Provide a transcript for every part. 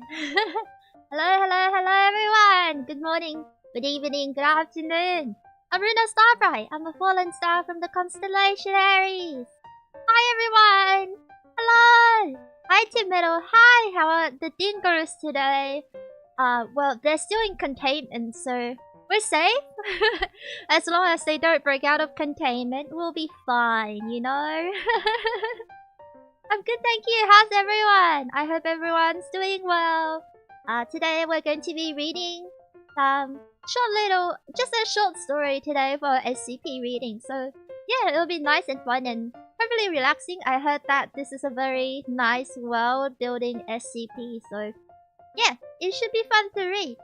Hello everyone! Good morning, good evening, good afternoon. I'm Ruuna Starbright. I'm a fallen star from the constellation Aries. Hi everyone! Hello! Hi Team Metal. Hi, how are the dingoes today? Well, they're still in containment, so we're safe. As long as they don't break out of containment, we'll be fine, you know? I'm good, thank you. How's everyone? I hope everyone's doing well. Today we're going to be reading just a short story today for SCP reading. So yeah, it'll be nice and fun and hopefully relaxing. I heard that this is a very nice world-building SCP, so yeah, it should be fun to read.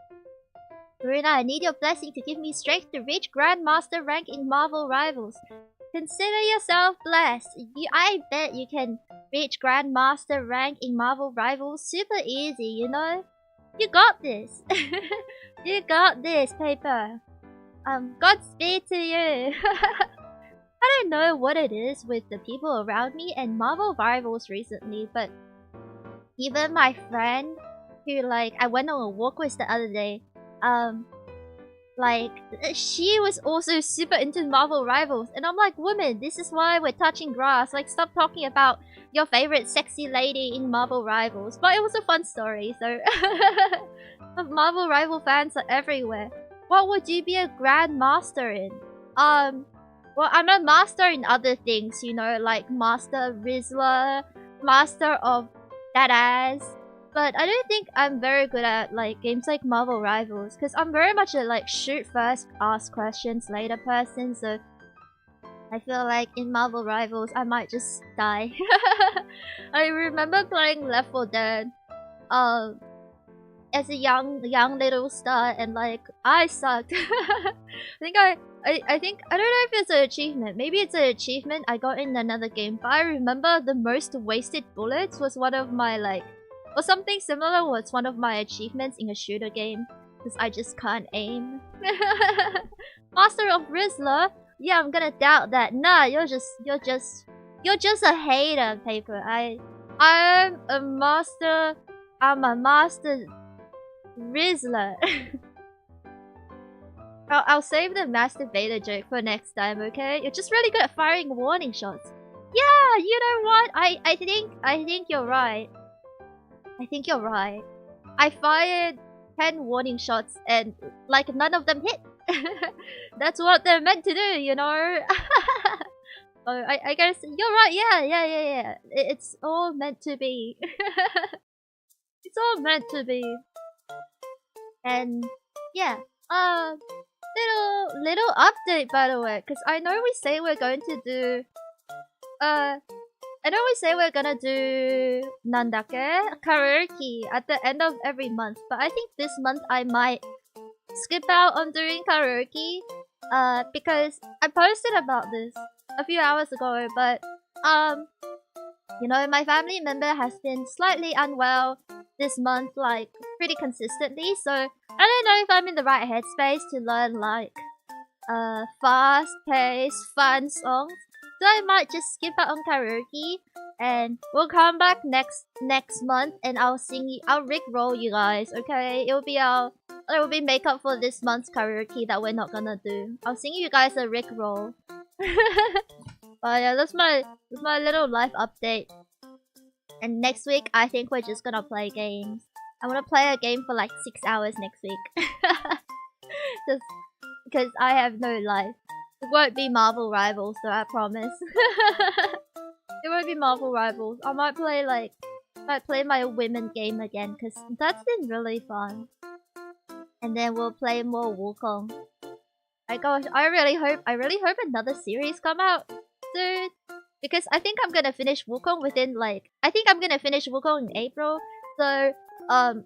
Ruuna, I need your blessing to give me strength to reach Grandmaster rank in Marvel Rivals. Consider yourself blessed. I bet you can reach Grandmaster rank in Marvel Rivals super easy, you know? You got this. You got this, paper. Godspeed to you. I don't know what it is with the people around me and Marvel Rivals recently, but even my friend who, like, I went on a walk with the other day, like, she was also super into Marvel Rivals, and I'm like, woman, this is why we're touching grass. Like, stop talking about your favorite sexy lady in Marvel Rivals. But it was a fun story, so Marvel Rival fans are everywhere. What would you be a Grandmaster in? Well, I'm a master in other things, you know, like Master Rizzler, Master of that ass. But I don't think I'm very good at, like, games like Marvel Rivals, because I'm very much a, like, shoot first, ask questions later person, so I feel like in Marvel Rivals I might just die. I remember playing Left 4 Dead as a young little star, and, like, I sucked. I think I don't know if it's an achievement. Maybe it's an achievement I got in another game, but I remember the most wasted bullets was one of my, like, or something similar was one of my achievements in a shooter game, because I just can't aim. Master of Rizzler? Yeah, I'm gonna doubt that. Nah, you're just a hater, paper. I'm a master Rizzler. I'll save the masturbator joke for next time, okay? You're just really good at firing warning shots. Yeah, you know what? I think you're right. I think you're right. I fired 10 warning shots and, like, none of them hit. That's what they're meant to do, you know? I guess you're right. Yeah. It's all meant to be. It's all meant to be. And yeah, little update, by the way, because I know we say we're going to do nandake karaoke at the end of every month, but I think this month I might skip out on doing karaoke because I posted about this a few hours ago, but you know, my family member has been slightly unwell this month, like, pretty consistently, so I don't know if I'm in the right headspace to learn, like, fast-paced, fun songs. So I might just skip out on karaoke, and we'll come back next month, and I'll rickroll you guys, okay? It will be makeup for this month's karaoke that we're not gonna do. I'll sing you guys a rickroll. But yeah, that's my little life update. And next week, I think we're just gonna play games. I wanna play a game for like 6 hours next week. Just because I have no life. It won't be Marvel Rivals, so I promise. It won't be Marvel Rivals. I might play my women game again, because that's been really fun. And then we'll play more Wukong. My gosh, I really hope another series come out soon. Because I think I'm gonna finish Wukong within, like, I think I'm gonna finish Wukong in April. So,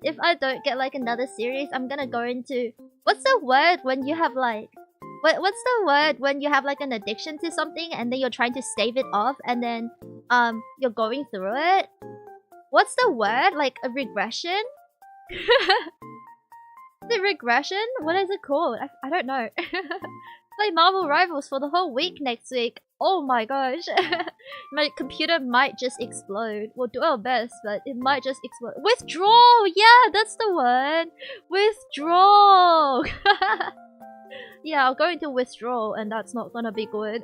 if I don't get, like, another series, I'm gonna go into... What's the word when you have, like... What's the word when you have, like, an addiction to something and then you're trying to stave it off and then, you're going through it? What's the word? Like, a regression? The regression? What is it called? I don't know. Play Marvel Rivals for the whole week next week. Oh my gosh. My computer might just explode. We'll do our best, but it might just explode. Withdrawal! Yeah, that's the one! Withdrawal! Yeah, I'll go into withdrawal and that's not gonna be good.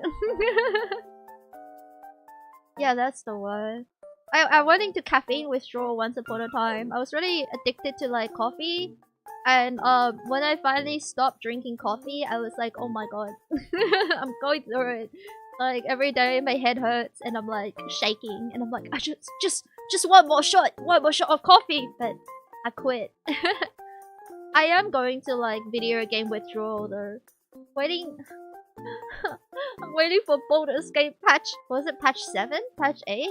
Yeah, that's the one. I went into caffeine withdrawal once upon a time. I was really addicted to like coffee. And when I finally stopped drinking coffee, I was like, oh my god. I'm going through it. Like every day my head hurts and I'm like shaking and I'm like, I just one more shot of coffee, but I quit. I am going to like video game withdrawal though. Waiting I'm waiting for Baldur's Gate patch. Was it patch 7? Patch 8?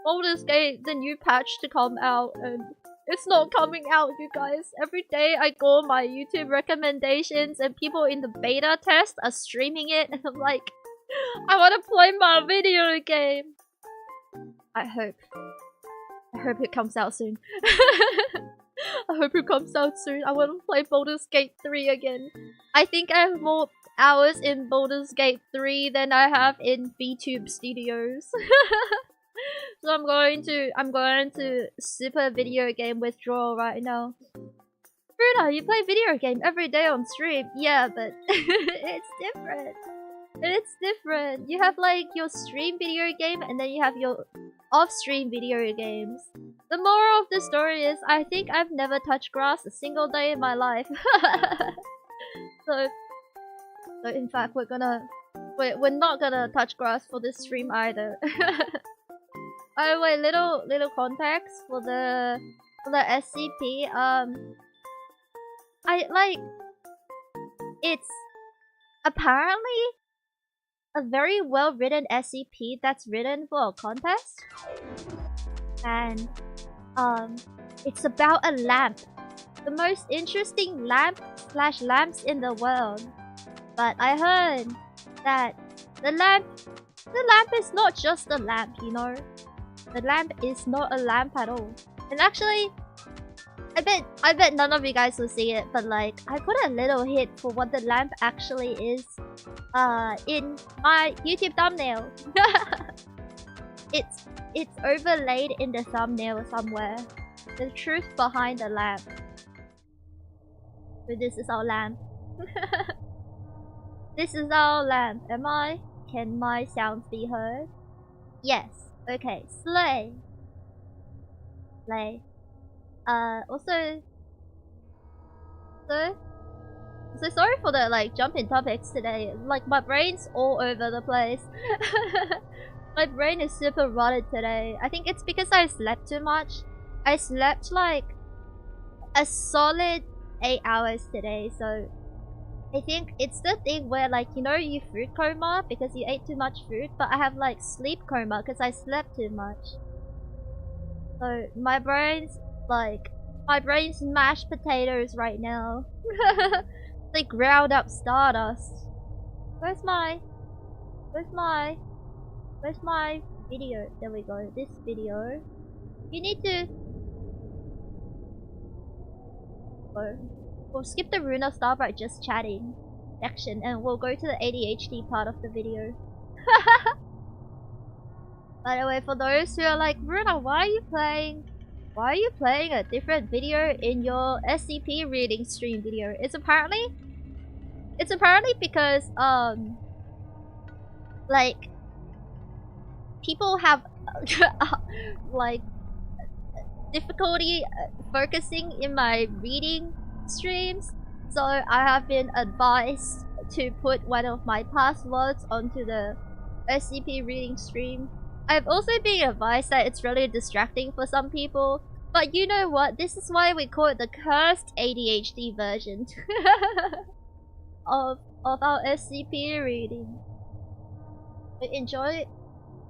Baldur's Gate, the new patch to come out, and it's not coming out, you guys. Every day I go on my YouTube recommendations and people in the beta test are streaming it and I'm like, I wanna play my video game. I hope it comes out soon. I hope it comes out soon. I want to play Baldur's Gate 3 again. I think I have more hours in Baldur's Gate 3 than I have in VTube Studios. So I'm going to super video game withdrawal right now. Ruuna, you play video game every day on stream. Yeah, but it's different. It's different. You have like your stream video game and then you have your off-stream video games. The moral of the story is I think I've never touched grass a single day in my life. So in fact we're not gonna touch grass for this stream either. Oh wait, little context for the SCP. It's apparently a very well written SCP that's written for a contest, and it's about a lamp, the most interesting lamps in the world. But I heard that the lamp is not just a lamp, you know. The lamp is not a lamp at all. And actually, I bet none of you guys will see it, but like I put a little hint for what the lamp actually is in my YouTube thumbnail. It's overlaid in the thumbnail somewhere. The truth behind the lamp. So this is our lamp. This is our lamp. Can my sounds be heard? Yes. Okay. Slay. Also, so sorry for the like jump in topics today. Like my brain's all over the place. My brain is super rotted today. I think it's because I slept too much. I slept like a solid 8 hours today, so I think it's the thing where like, you know, you food coma because you ate too much food, but I have like sleep coma because I slept too much. So my brain's mashed potatoes right now. They ground up stardust. Where's my video? There we go. This video. You need to we'll skip the Ruuna Starbright just chatting section and we'll go to the ADHD part of the video. By the way, for those who are like, Ruuna, why are you playing a different video in your SCP reading stream video? It's apparently because like people have like difficulty focusing in my reading streams, so I have been advised to put one of my passwords onto the SCP reading stream. I've also been advised that it's really distracting for some people, but you know what? This is why we call it the cursed ADHD version of our SCP reading. Enjoy it.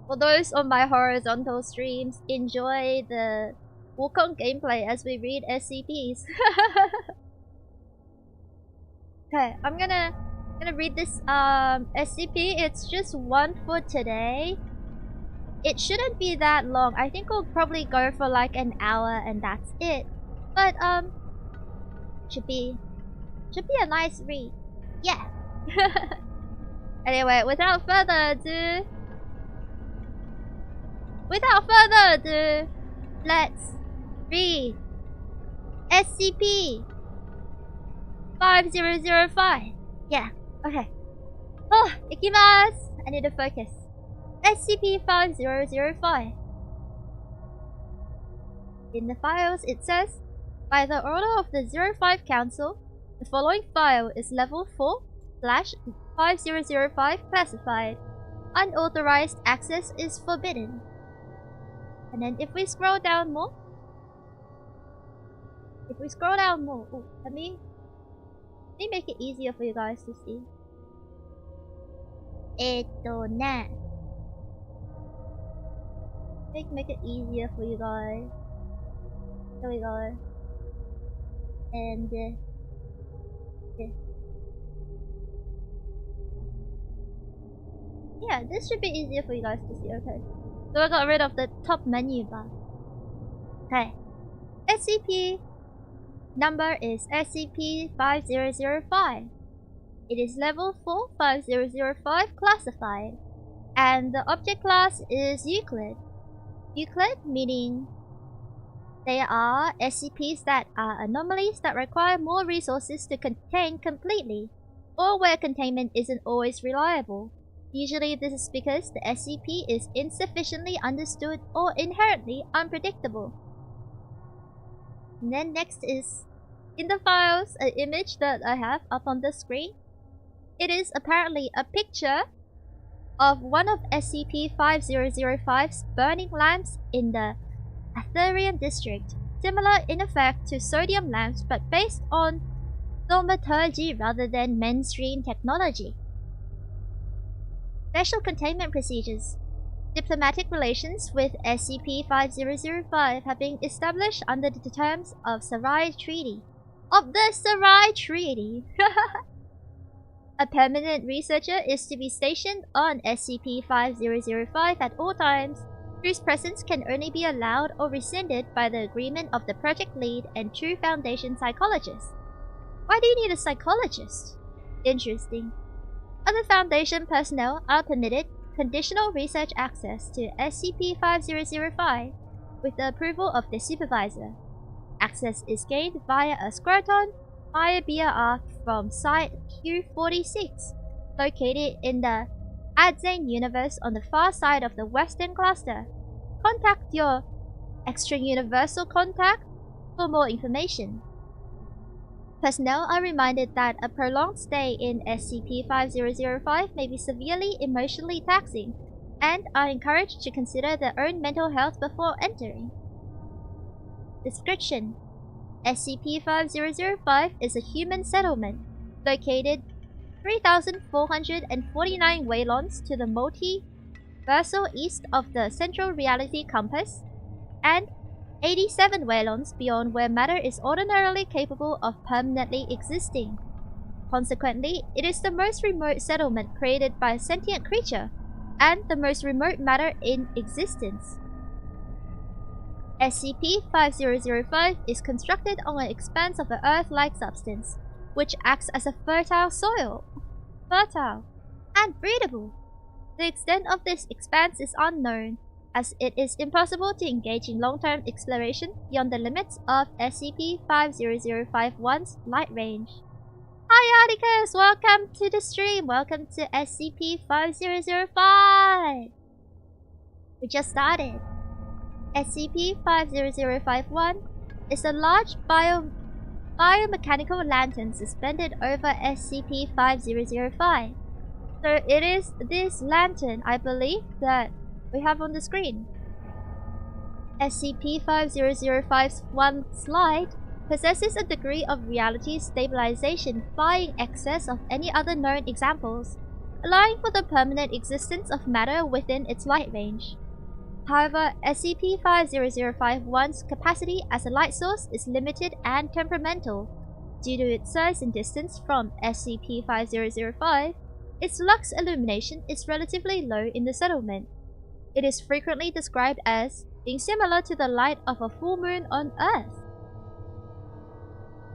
For those on my horizontal streams, enjoy the Wukong gameplay as we read SCPs. Okay, I'm gonna read this SCP. It's just one for today. It shouldn't be that long. I think we'll probably go for like an hour and that's it. But should be a nice read. Yeah. Anyway, without further ado, let's read SCP-5005. Yeah, okay. Oh, ikimasu! I need to focus. SCP-5005. In the files, it says, by the order of the 05 Council, the following file is level 4/5005 classified. Unauthorized access is forbidden. And then if we scroll down more, ooh, let me make it easier for you guys to see. Make it easier for you guys. There we go. And yeah, this should be easier for you guys to see. Okay, so I got rid of the top menu bar. Okay, SCP number is SCP-5005. It is level 4/5005 classified, and the object class is Euclid. Euclid meaning they are SCPs that are anomalies that require more resources to contain completely, or where containment isn't always reliable. Usually this is because the SCP is insufficiently understood or inherently unpredictable. And then next is, in the files, an image that I have up on the screen. It is apparently a picture of one of SCP-5005's burning lamps in the Aetherian district, similar in effect to sodium lamps but based on thaumaturgy rather than mainstream technology. Special containment procedures. Diplomatic relations with SCP-5005 have been established under the terms of Sarai Treaty. A permanent researcher is to be stationed on SCP-5005 at all times, whose presence can only be allowed or rescinded by the agreement of the project lead and two Foundation psychologists. Why do you need a psychologist? Interesting. Other Foundation personnel are permitted conditional research access to SCP-5005 with the approval of the supervisor. Access is gained via a scroton via arc from Site Q46, located in the Adzane universe on the far side of the Western Cluster. Contact your extra-universal contact for more information. Personnel are reminded that a prolonged stay in SCP-5005 may be severely emotionally taxing, and are encouraged to consider their own mental health before entering. Description: SCP-5005 is a human settlement located 3,449 Waylons to the multiversal east of the Central Reality Compass, and 87 Waylons beyond where matter is ordinarily capable of permanently existing. Consequently, it is the most remote settlement created by a sentient creature, and the most remote matter in existence. SCP-5005 is constructed on an expanse of an Earth-like substance, which acts as a fertile soil. Fertile and breathable. The extent of this expanse is unknown, as it is impossible to engage in long-term exploration beyond the limits of SCP-5005-1's light range. Hi Atticus! Welcome to the stream! Welcome to SCP-5005! We just started. SCP-50051 is a large biomechanical lantern suspended over SCP-5005. So it is this lantern, I believe, that we have on the screen. SCP-5005's light possesses a degree of reality stabilization far in excess of any other known examples, allowing for the permanent existence of matter within its light range. However, SCP-5005-1's capacity as a light source is limited and temperamental. Due to its size and distance from SCP-5005, its lux illumination is relatively low in the settlement. It is frequently described as being similar to the light of a full moon on Earth.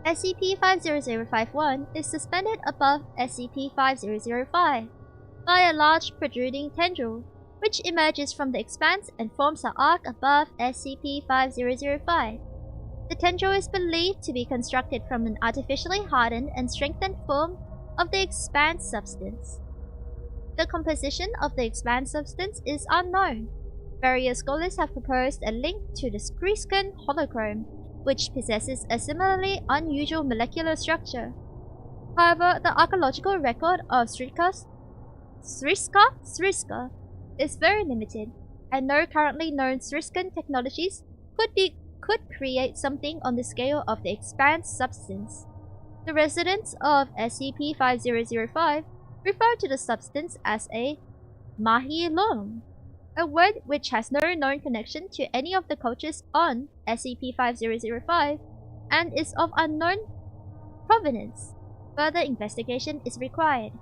SCP-5005-1 is suspended above SCP-5005 by a large protruding tendril, which emerges from the expanse and forms an arc above SCP-5005. The tendril is believed to be constructed from an artificially hardened and strengthened form of the expanse substance. The composition of the expanse substance is unknown. Various scholars have proposed a link to the Sriscan holochrome, which possesses a similarly unusual molecular structure. However, the archaeological record of Sriska is very limited, and no currently known Sriscan technologies could create something on the scale of the expanse substance. The residents of SCP-5005 refer to the substance as a Mahi Long, a word which has no known connection to any of the cultures on SCP-5005 and is of unknown provenance. Further investigation is required.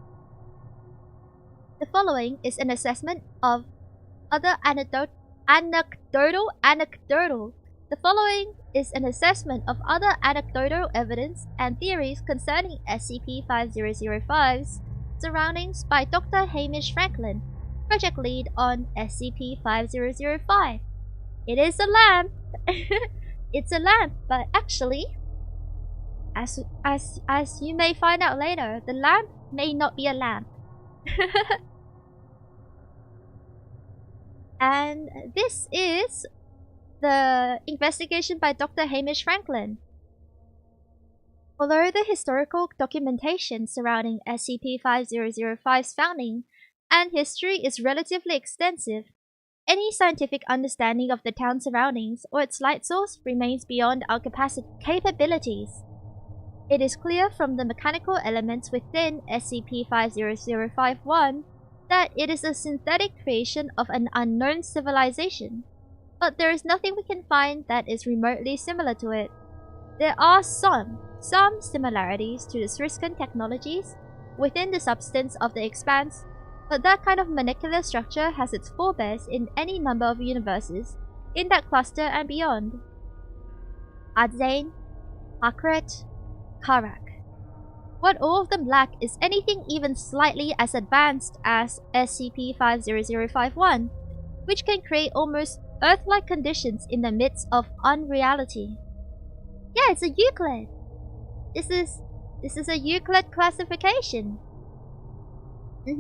The following is an assessment of other anecdotal. The following is an assessment of other anecdotal evidence and theories concerning SCP-5005's surroundings by Dr. Hamish Franklin, project lead on SCP-5005. It is a lamp. It's a lamp, but actually, as you may find out later, the lamp may not be a lamp. And this is the investigation by Dr. Hamish Franklin. Although the historical documentation surrounding SCP-5005's founding and history is relatively extensive, any scientific understanding of the town's surroundings or its light source remains beyond our capabilities. It is clear from the mechanical elements within SCP-5005-1 that it is a synthetic creation of an unknown civilization, but there is nothing we can find that is remotely similar to it. There are some similarities to the Sriscan technologies within the substance of the expanse, but that kind of molecular structure has its forebears in any number of universes in that cluster and beyond. Adzane, Akret, Karak. What all of them lack is anything even slightly as advanced as SCP-5005-1, which can create almost Earth-like conditions in the midst of unreality. Yeah, it's a Euclid. This is a Euclid classification. So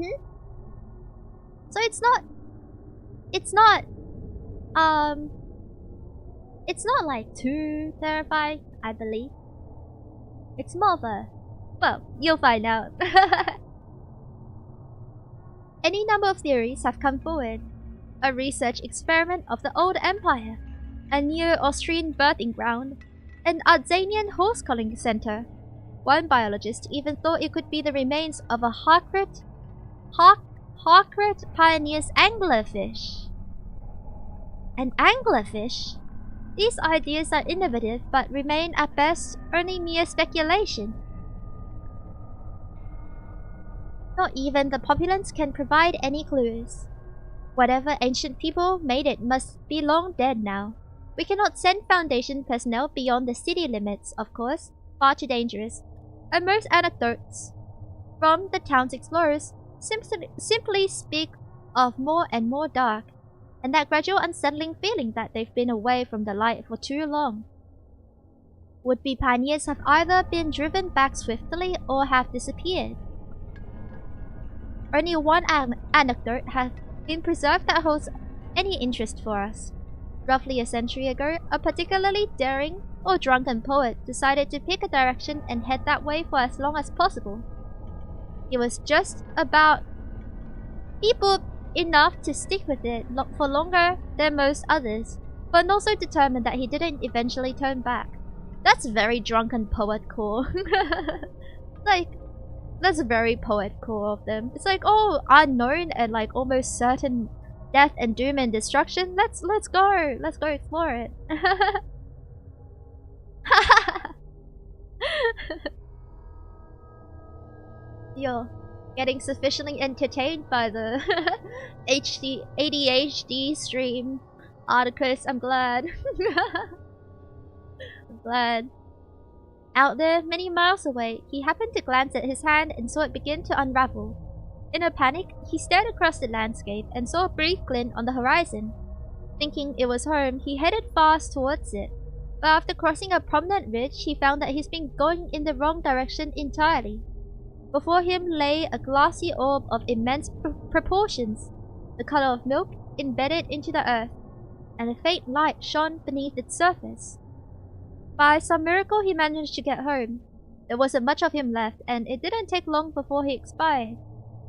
it's not like too terrifying, I believe. It's more of a, well, you'll find out. Any number of theories have come forward. A research experiment of the old empire, a neo-Austrian birthing ground, an Adzanian horse-culling center. One biologist even thought it could be the remains of a Harkret pioneer's anglerfish. An anglerfish? These ideas are innovative but remain at best only mere speculation. Not even the populace can provide any clues. Whatever ancient people made it must be long dead now. We cannot send Foundation personnel beyond the city limits, of course, far too dangerous. And most anecdotes from the town's explorers simply speak of more and more dark, and that gradual unsettling feeling that they've been away from the light for too long. Would-be pioneers have either been driven back swiftly or have disappeared. Only one anecdote has been preserved that holds any interest for us. Roughly a century ago, a particularly daring or drunken poet decided to pick a direction and head that way for as long as possible. He was just about people enough to stick with it for longer than most others, but also determined that he didn't eventually turn back. That's very drunken poet core. Like, that's very poet core of them. It's like, oh, unknown and like almost certain death and doom and destruction. Let's go explore it. Yo, getting sufficiently entertained by the ADHD stream articles. I'm glad. I'm glad. Out there, many miles away, he happened to glance at his hand and saw it begin to unravel. In a panic, he stared across the landscape and saw a brief glint on the horizon. Thinking it was home, he headed fast towards it. But after crossing a prominent ridge, he found that he's been going in the wrong direction entirely. Before him lay a glassy orb of immense proportions, the color of milk embedded into the earth, and a faint light shone beneath its surface. By some miracle, he managed to get home. There wasn't much of him left, and it didn't take long before he expired.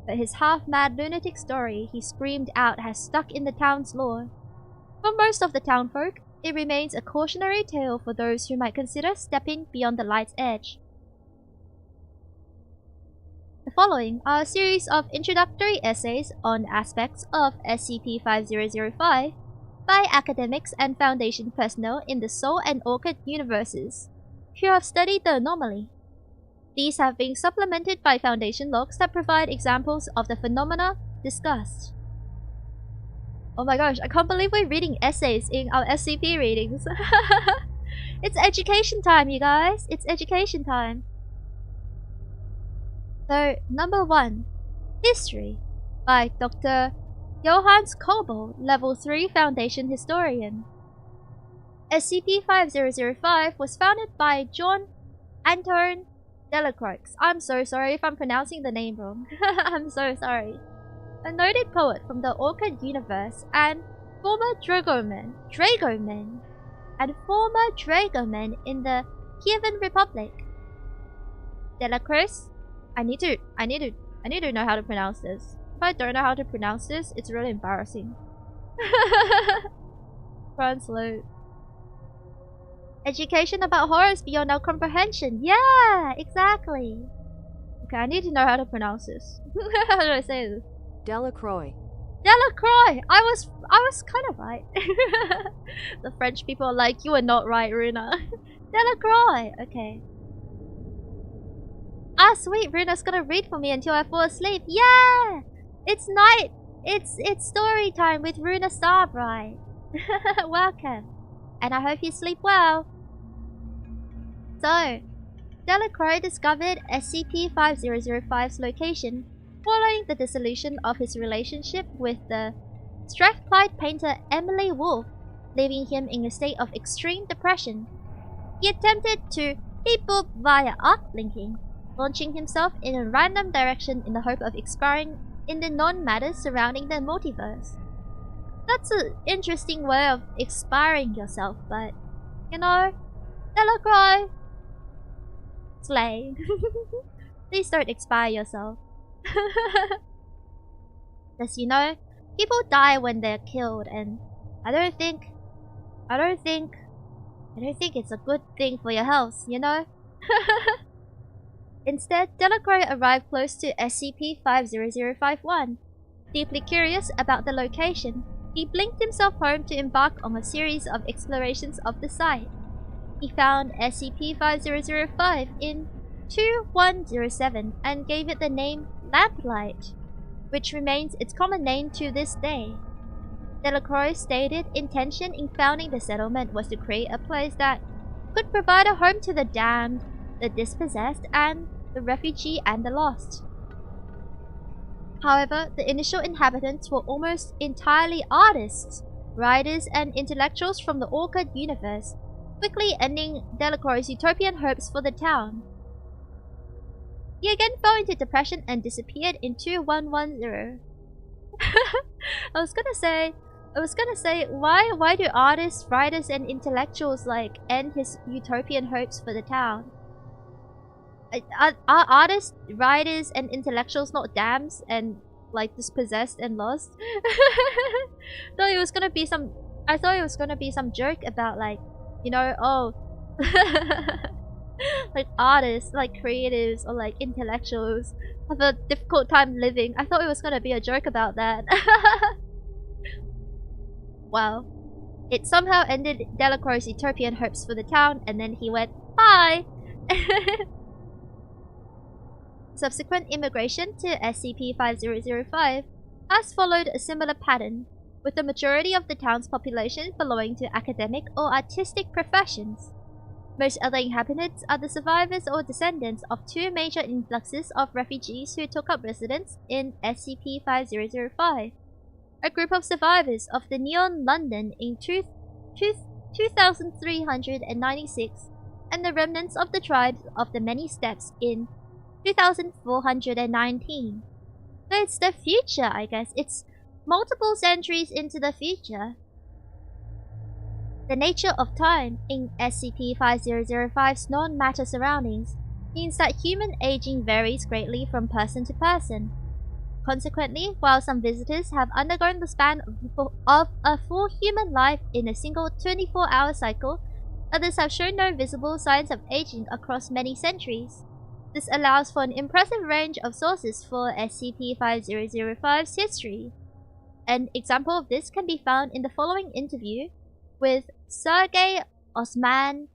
But his half-mad lunatic story he screamed out has stuck in the town's lore. For most of the townfolk, it remains a cautionary tale for those who might consider stepping beyond the light's edge. The following are a series of introductory essays on aspects of SCP-5005 by academics and Foundation personnel in the Soul and Orchid universes, who have studied the anomaly. These have been supplemented by Foundation logs that provide examples of the phenomena discussed. Oh my gosh, I can't believe we're reading essays in our SCP readings. It's education time, you guys. It's education time. So, number 1. History by Dr. Johannes Kobold, Level 3 Foundation Historian. SCP-5005 was founded by John Anton Delacroix. I'm so sorry if I'm pronouncing the name wrong. I'm so sorry. A noted poet from the Orchid universe and former Dragoman in the Kievan Republic. Delacroix. I need to know how to pronounce this. If I don't know how to pronounce this, it's really embarrassing. Translate. Education about horrors beyond our comprehension. Yeah, exactly. Okay, I need to know how to pronounce this. How do I say this? Delacroix. Delacroix! I was kind of right. The French people are like, you were not right, Ruuna. Delacroix! Okay. Ah, sweet, Ruuna's gonna read for me until I fall asleep. Yeah! It's night! It's story time with Ruuna Starbright. Welcome. And I hope you sleep well. So, Delacroix discovered SCP-5005's location following the dissolution of his relationship with the Strathclyde painter Emily Wolfe, leaving him in a state of extreme depression. He attempted to beep boop via arc linking, launching himself in a random direction in the hope of expiring in the non-matter surrounding the multiverse. That's an interesting way of expiring yourself, but, you know, Delacroix. Slay. Please don't expire yourself. As you know, people die when they're killed, and I don't think it's a good thing for your health, you know? Instead, Delacroix arrived close to SCP-50051. Deeply curious about the location, he blinked himself home to embark on a series of explorations of the site. He found SCP-5005 in 2107 and gave it the name Lamplight, which remains its common name to this day. Delacroix's stated intention in founding the settlement was to create a place that could provide a home to the damned, the dispossessed, and the refugee and the lost. However, the initial inhabitants were almost entirely artists, writers, and intellectuals from the Orchid universe, quickly ending Delacroix's utopian hopes for the town. He again fell into depression and disappeared in 2110. I was gonna say, why do artists, writers, and intellectuals like end his utopian hopes for the town? Are artists, writers, and intellectuals not dams and like dispossessed and lost? I thought it was gonna be some joke about like, you know, oh, like artists, like creatives, or like intellectuals have a difficult time living. I thought it was gonna be a joke about that. Well, it somehow ended Delacroix's utopian hopes for the town, and then he went, bye! Subsequent immigration to SCP-5005 has followed a similar pattern, with the majority of the town's population belonging to academic or artistic professions. Most other inhabitants are the survivors or descendants of two major influxes of refugees who took up residence in SCP-5005, a group of survivors of the Neon London in 2396, and the remnants of the tribes of the Many Steps in 2419. So it's the future, I guess. It's multiple centuries into the future. The nature of time in SCP-5005's non-matter surroundings means that human aging varies greatly from person to person. Consequently, while some visitors have undergone the span of a full human life in a single 24-hour cycle, others have shown no visible signs of aging across many centuries. This allows for an impressive range of sources for SCP-5005's history. An example of this can be found in the following interview with Sergei Osmanoglu.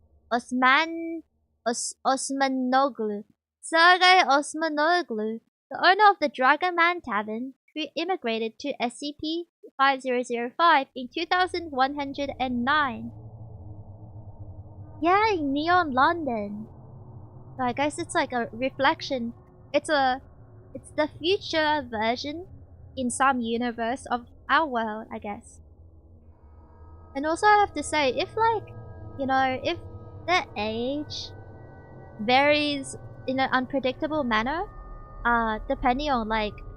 Sergei Osmanoglu, the owner of the Dragon Man Tavern, who immigrated to SCP-5005 in 2109. Yeah, in Neon London. So I guess it's like a reflection. It's the future version in some universe of our world, I guess. And also I have to say, if if their age varies in an unpredictable manner, depending on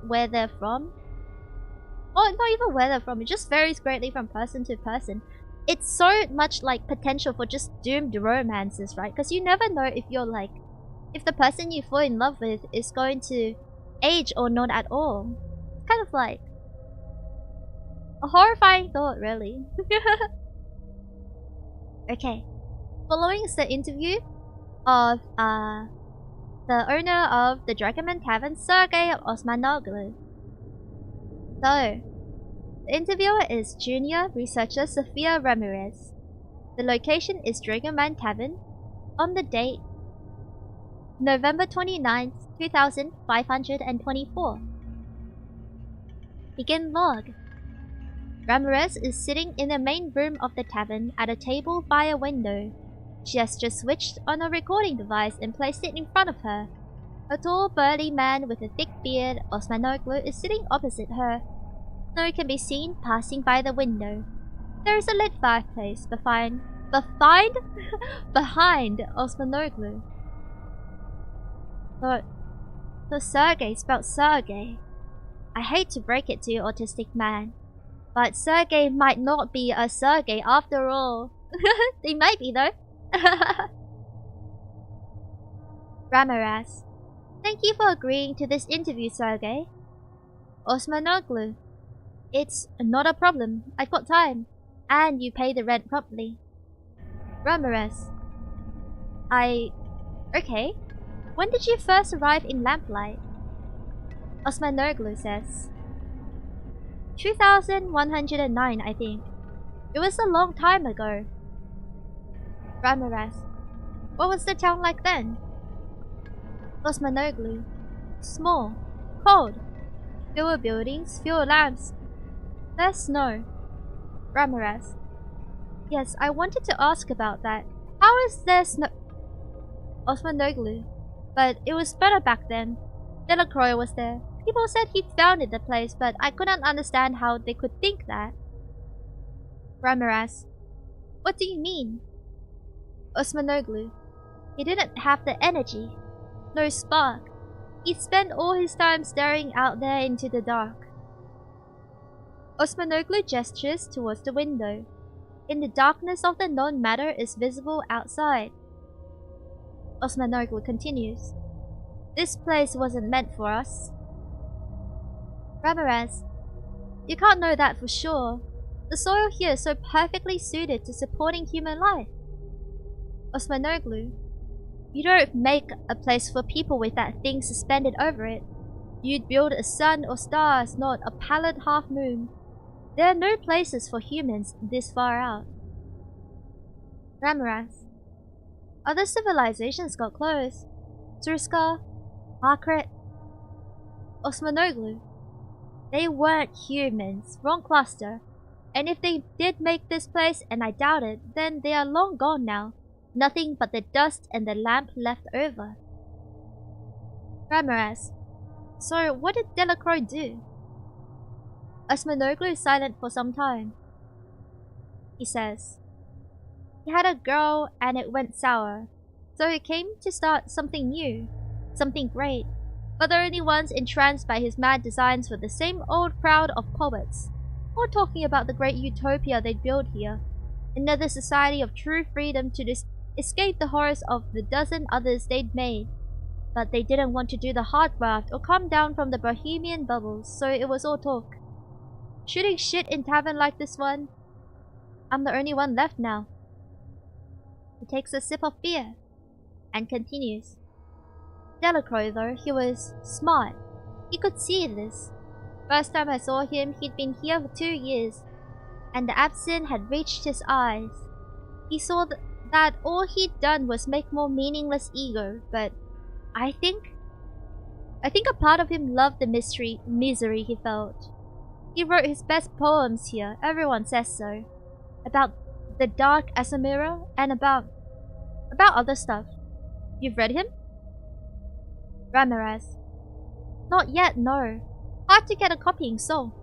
where they're from, or not even where they're from, it just varies greatly from person to person. It's so much potential for just doomed romances, right? Because you never know if if the person you fall in love with is going to age or not at all. It's kind of like a horrifying thought, really. Okay. Following is the interview of the owner of the Dragonman Tavern, Sergei Osmanoglu. So, the interviewer is Junior Researcher Sophia Ramirez. The location is Dragonman Tavern. On the date, November 29th, 2524. Begin log. Ramirez is sitting in the main room of the tavern at a table by a window. She has just switched on a recording device and placed it in front of her. A tall, burly man with a thick beard, Osmanoglu, is sitting opposite her. Snow can be seen passing by the window. There is a lit fireplace behind Osmanoglu. So Sergei spelled Sergei. I hate to break it to you, autistic man, but Sergei might not be a Sergei after all. They might be though. Ramirez. Thank you for agreeing to this interview, Sergei. Osmanoglu. It's not a problem. I've got time. And you pay the rent promptly. Ramirez. Okay. When did you first arrive in Lamplight? Osmanoglu says. 2109, I think. It was a long time ago. Ramirez. What was the town like then? Osmanoglu. Small. Cold. Fewer buildings, fewer lamps. There's snow. Ramirez. Yes, I wanted to ask about that. How is there snow? Osmanoglu. But it was better back then. Delacroix was there. People said he founded the place, but I couldn't understand how they could think that. Ramirez. What do you mean? Osmanoglu. He didn't have the energy. No spark. He spent all his time staring out there into the dark. Osmanoglu gestures towards the window. In the darkness of the non-matter is visible outside. Osmanoglu continues. This place wasn't meant for us. Ramirez. You can't know that for sure. The soil here is so perfectly suited to supporting human life. Osmanoglu. You don't make a place for people with that thing suspended over it. You'd build a sun or stars, not a pallid half-moon. There are no places for humans this far out. Ramirez. Other civilizations got close. Zurska, Margaret, Osmanoglu. They weren't humans, wrong cluster. And if they did make this place, and I doubt it, then they are long gone now. Nothing but the dust and the lamp left over. Ramirez. So what did Delacroix do? Osmanoglu is silent for some time. He says, he had a girl and it went sour. So he came to start something new, something great. But the only ones entranced by his mad designs were the same old crowd of poets, all talking about the great utopia they'd build here. Another society of true freedom to escape the horrors of the dozen others they'd made. But they didn't want to do the hard graft or come down from the bohemian bubbles, so it was all talk. Shooting shit in tavern like this one? I'm the only one left now. He takes a sip of beer and continues. Delacroix though, he was smart. He could see this. First time I saw him, he'd been here for 2 years, and the absinthe had reached his eyes. He saw that all he'd done was make more meaningless ego, but I think a part of him loved the misery he felt. He wrote his best poems here, everyone says so. About the dark as a mirror, and about other stuff. You've read him? Ramirez. Not yet, no. Hard to get a copying soul.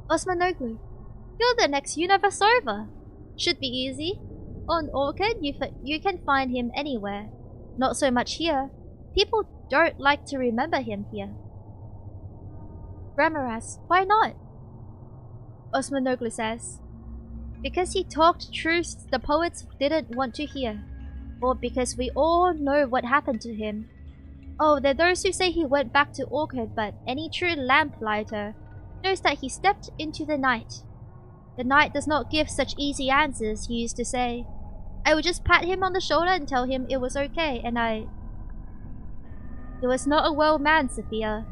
Osmanoglu. You're the next universe over. Should be easy. On Orchid, you can find him anywhere. Not so much here. People don't like to remember him here. Ramirez. Why not? Osmanoglu says. Because he talked truths the poets didn't want to hear. Or because we all know what happened to him. Oh, there are those who say he went back to Orchid, but any true lamplighter knows that he stepped into the night. The night does not give such easy answers, he used to say. I would just pat him on the shoulder and tell him it was okay, and He was not a well man, Sophia.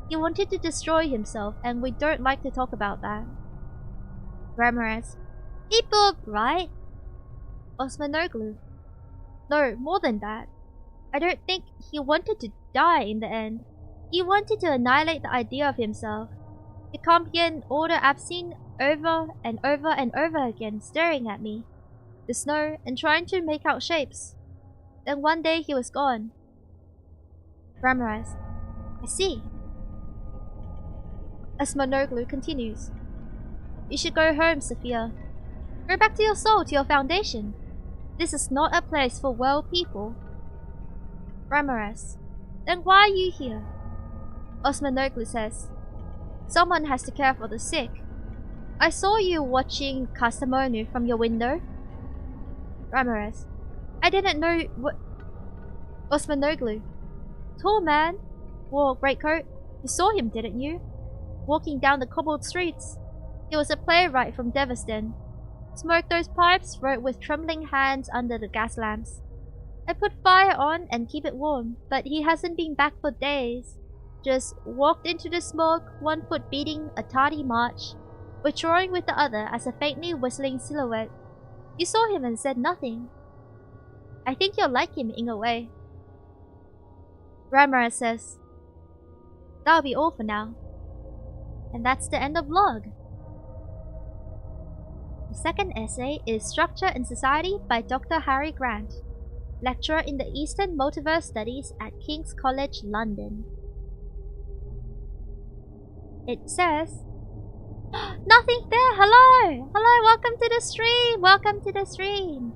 He wanted to destroy himself, and we don't like to talk about that. Ramirez. He blew right? Osmanoglu. No, more than that. I don't think he wanted to die in the end. He wanted to annihilate the idea of himself. He'd come here and order absinthe over and over and over again, staring at me, the snow, and trying to make out shapes. Then one day he was gone. Ramirez. I see. Osmanoglu continues. You should go home, Sophia. Go back to your soul, to your foundation. This is not a place for well people. Ramirez. Then why are you here? Osmanoglu says. Someone has to care for the sick. I saw you watching Kastamonu from your window. Ramirez. I didn't know what... Osmanoglu. Tall man. Wore a greatcoat. You saw him, didn't you? Walking down the cobbled streets. He was a playwright from Devastan. Smoked those pipes, wrote with trembling hands under the gas lamps. I put fire on and keep it warm, but he hasn't been back for days. Just walked into the smoke, one foot beating a tardy march, withdrawing with the other as a faintly whistling silhouette. You saw him and said nothing. I think you'll like him in a way. Ramirez says, that'll be all for now. And that's the end of log. The second essay is Structure and Society by Dr. Harry Grant, lecturer in the Eastern Multiverse Studies at King's College, London. It says, nothing there! Hello! Hello, welcome to the stream! Welcome to the stream!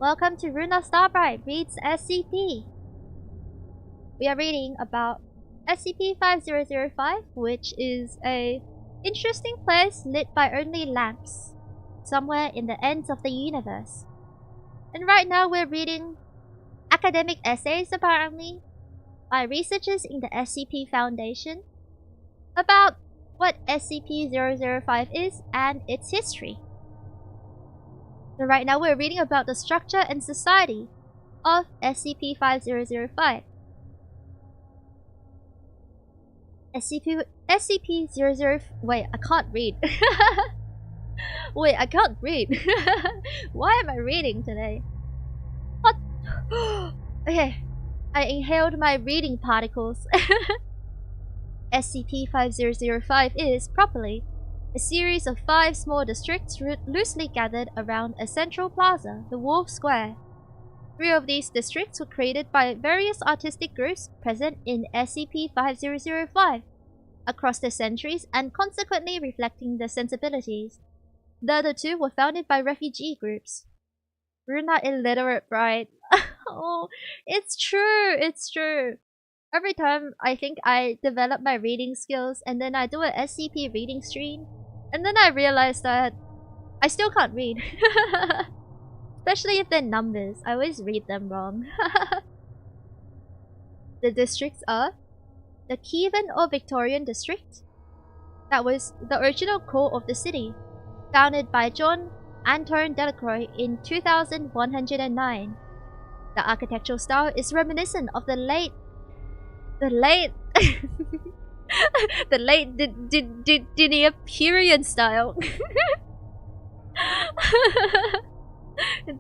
Welcome to Ruuna Starbright Reads SCP. We are reading about SCP-5005, which is a interesting place lit by only lamps, somewhere in the ends of the universe. And right now we're reading academic essays, apparently, by researchers in the SCP Foundation about what SCP-005 is and its history. So right now we're reading about the structure and society of SCP-5005. SCP-00... Wait, I can't read. Wait, I can't read. Why am I reading today? What? Okay, I inhaled my reading particles. SCP-5005 is, properly, a series of 5 small districts loosely gathered around a central plaza, the Wolf Square. 3 of these districts were created by various artistic groups present in SCP-5005 across the centuries and consequently reflecting their sensibilities. The other 2 were founded by refugee groups. We're not illiterate, right? Oh, it's true. Every time I think I develop my reading skills and then I do an SCP reading stream, and then I realize that I still can't read. Especially if they're numbers. I always read them wrong. The districts are the Kievan or Victorian district. That was the original core of the city, founded by John Anton Delacroix in 2109. The architectural style is reminiscent of the late Diniapurian style.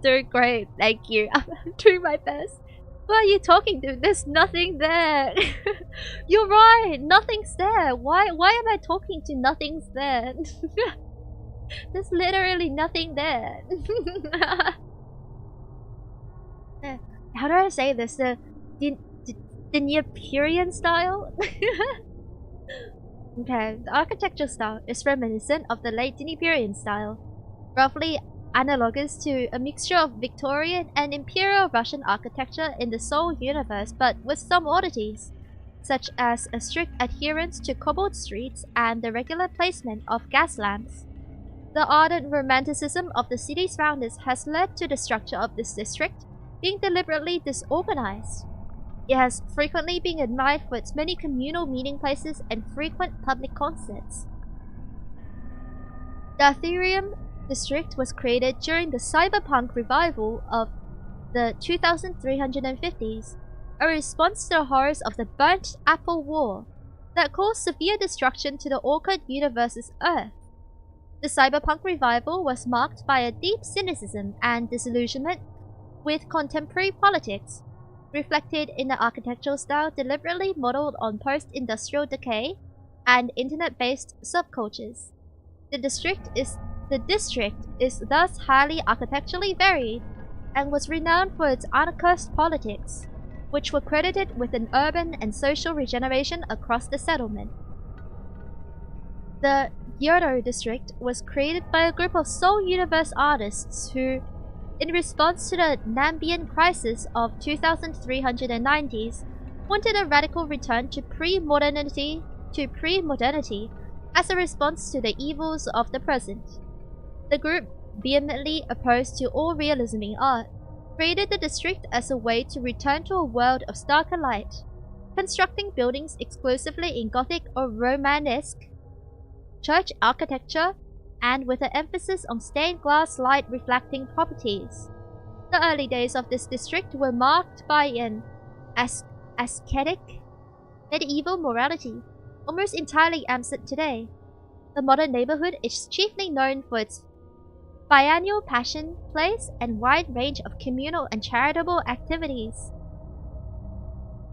Doing great, thank you. I'm doing my best. Who are you talking to? There's nothing there. You're right, nothing's there. Why am I talking to nothing's there? There's literally nothing there. How do I say this? The Diniapurian style? Okay, the architectural style is reminiscent of the late Diniapurian style, roughly analogous to a mixture of Victorian and Imperial Russian architecture in the Seoul universe, but with some oddities, such as a strict adherence to cobbled streets and the regular placement of gas lamps. The ardent romanticism of the city's founders has led to the structure of this district being deliberately disorganized. It has frequently been admired for its many communal meeting places and frequent public concerts. The Athenium district was created during the cyberpunk revival of the 2350s, a response to the horrors of the Burnt Apple War that caused severe destruction to the orchid universe's Earth. The cyberpunk revival was marked by a deep cynicism and disillusionment with contemporary politics, reflected in the architectural style deliberately modeled on post-industrial decay and internet-based subcultures. The district is thus highly architecturally varied and was renowned for its anarchist politics, which were credited with an urban and social regeneration across the settlement. The Yodo district was created by a group of Seoul Universe artists who, in response to the Nambian crisis of 2390s, wanted a radical return to pre-modernity as a response to the evils of the present. The group, vehemently opposed to all realism in art, created the district as a way to return to a world of starker light, constructing buildings exclusively in Gothic or Romanesque church architecture and with an emphasis on stained glass light reflecting properties. The early days of this district were marked by an ascetic medieval morality, almost entirely absent today. The modern neighborhood is chiefly known for its biannual passion plays and wide range of communal and charitable activities.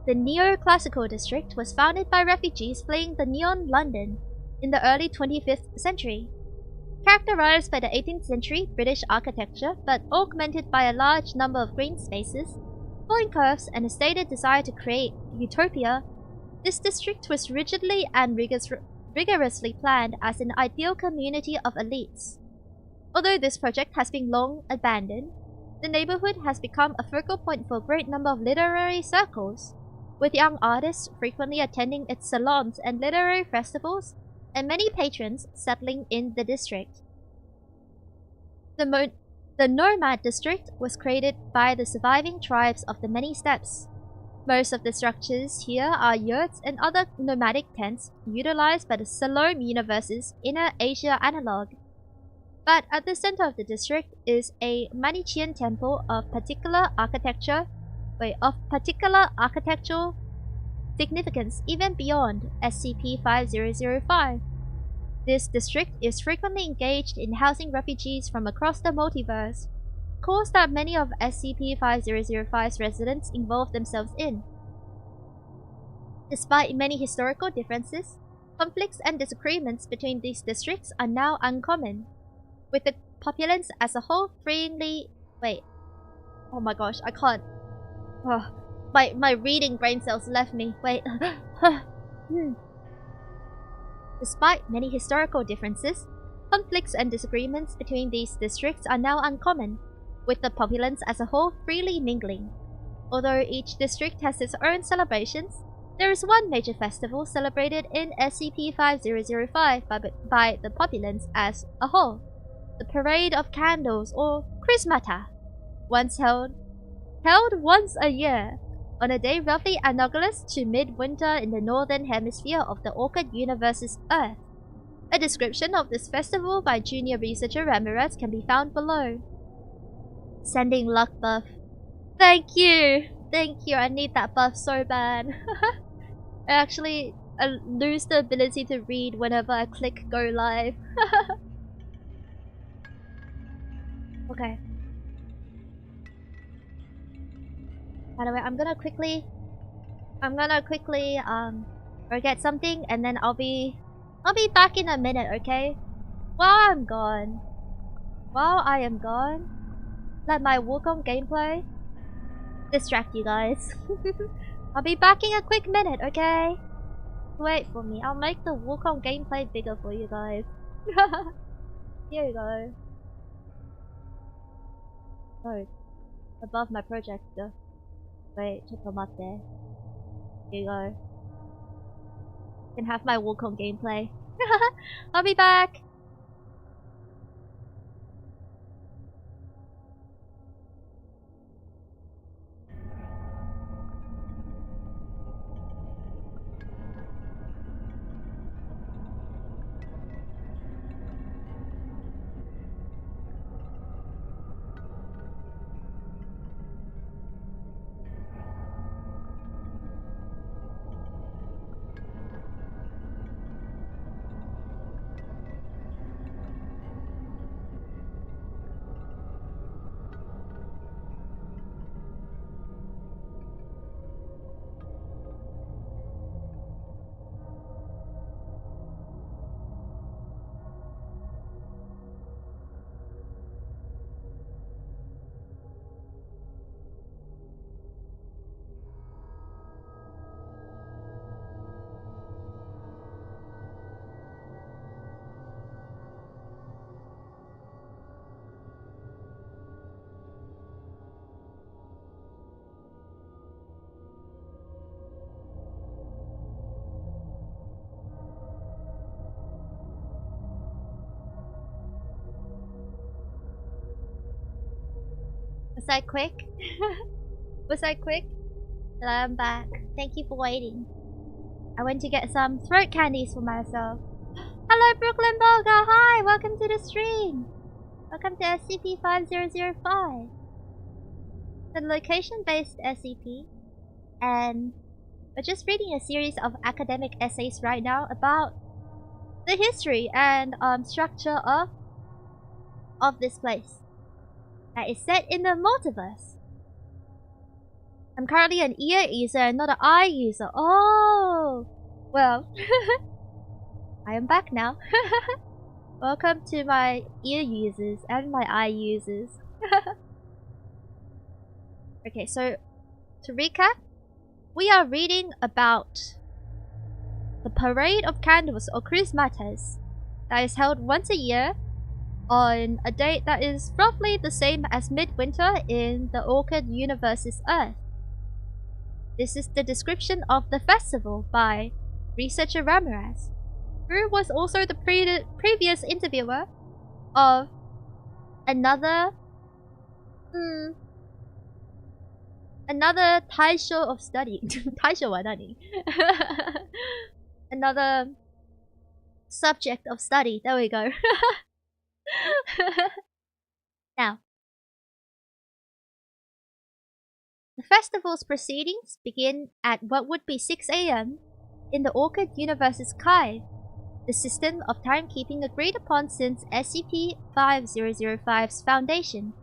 The Neoclassical district was founded by refugees fleeing the Neon London in the early 25th century. Characterized by the 18th century British architecture but augmented by a large number of green spaces, flowing curves, and a stated desire to create utopia, this district was rigidly and rigorously planned as an ideal community of elites. Although this project has been long abandoned, the neighborhood has become a focal point for a great number of literary circles, with young artists frequently attending its salons and literary festivals, and many patrons settling in the district. The Nomad district was created by the surviving tribes of the Many Steppes. Most of the structures here are yurts and other nomadic tents utilized by the Salome Universe's Inner Asia analog. But at the center of the district is a Manichaean temple of particular architectural significance even beyond SCP-5005. This district is frequently engaged in housing refugees from across the multiverse, a course that many of SCP-5005's residents involve themselves in. Despite many historical differences, Conflicts and disagreements between these districts are now uncommon, with the populace as a whole freely... Wait. Oh my gosh, I can't. Oh, my reading brain cells left me. Wait. Despite many historical differences, conflicts and disagreements between these districts are now uncommon, with the populace as a whole freely mingling. Although each district has its own celebrations, there is one major festival celebrated in SCP-5005 by the populace as a whole. The Parade of Candles, or Chrismata, once held once a year, on a day roughly analogous to midwinter in the northern hemisphere of the orchid universe's Earth. A description of this festival by junior researcher Ramirez can be found below. Sending luck buff. Thank you! Thank you, I need that buff so bad. I lose the ability to read whenever I click go live. Okay. By the way, I'm gonna quickly go get something, and then I'll be back in a minute, okay? While I am gone, let my Wukong gameplay distract you guys. I'll be back in a quick minute, okay? Wait for me. I'll make the Wukong gameplay bigger for you guys. Here you go. Oh, above my projector. Wait, took them up there. Here you go. You can have my Wukong gameplay. I'll be back! Was I quick? Was I quick? Hello, I'm back. Thank you for waiting. I went to get some throat candies for myself. Hello, Brooklyn Boga! Hi! Welcome to the stream! Welcome to SCP-5005. It's a location-based SCP, and we're just reading a series of academic essays right now about the history and structure of this place that is set in the multiverse. I'm currently an ear user and not an eye user. Oh! Well, I am back now. Welcome to my ear users and my eye users. Okay, so to recap, we are reading about the Parade of Candles, or Chrismatas, that is held once a year on a date that is roughly the same as midwinter in the orchid universe's Earth. This is the description of the festival by researcher Ramirez, who was also the previous interviewer of another Taisho of study. Taisho wa nani? Another subject of study. There we go. Now, the festival's proceedings begin at what would be 6 AM in the Orchid Universe's Kai, the system of timekeeping agreed upon since SCP-5005's foundation.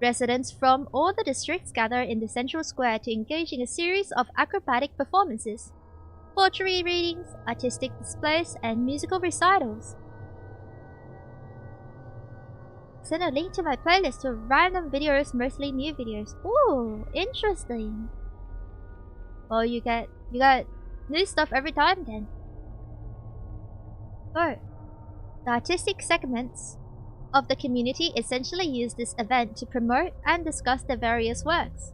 Residents from all the districts gather in the central square to engage in a series of acrobatic performances. poetry readings, artistic displays, and musical recitals. Send a link to my playlist with random videos, mostly new videos. Ooh, interesting. Well, you got new stuff every time then. So, the artistic segments of the community essentially use this event to promote and discuss their various works,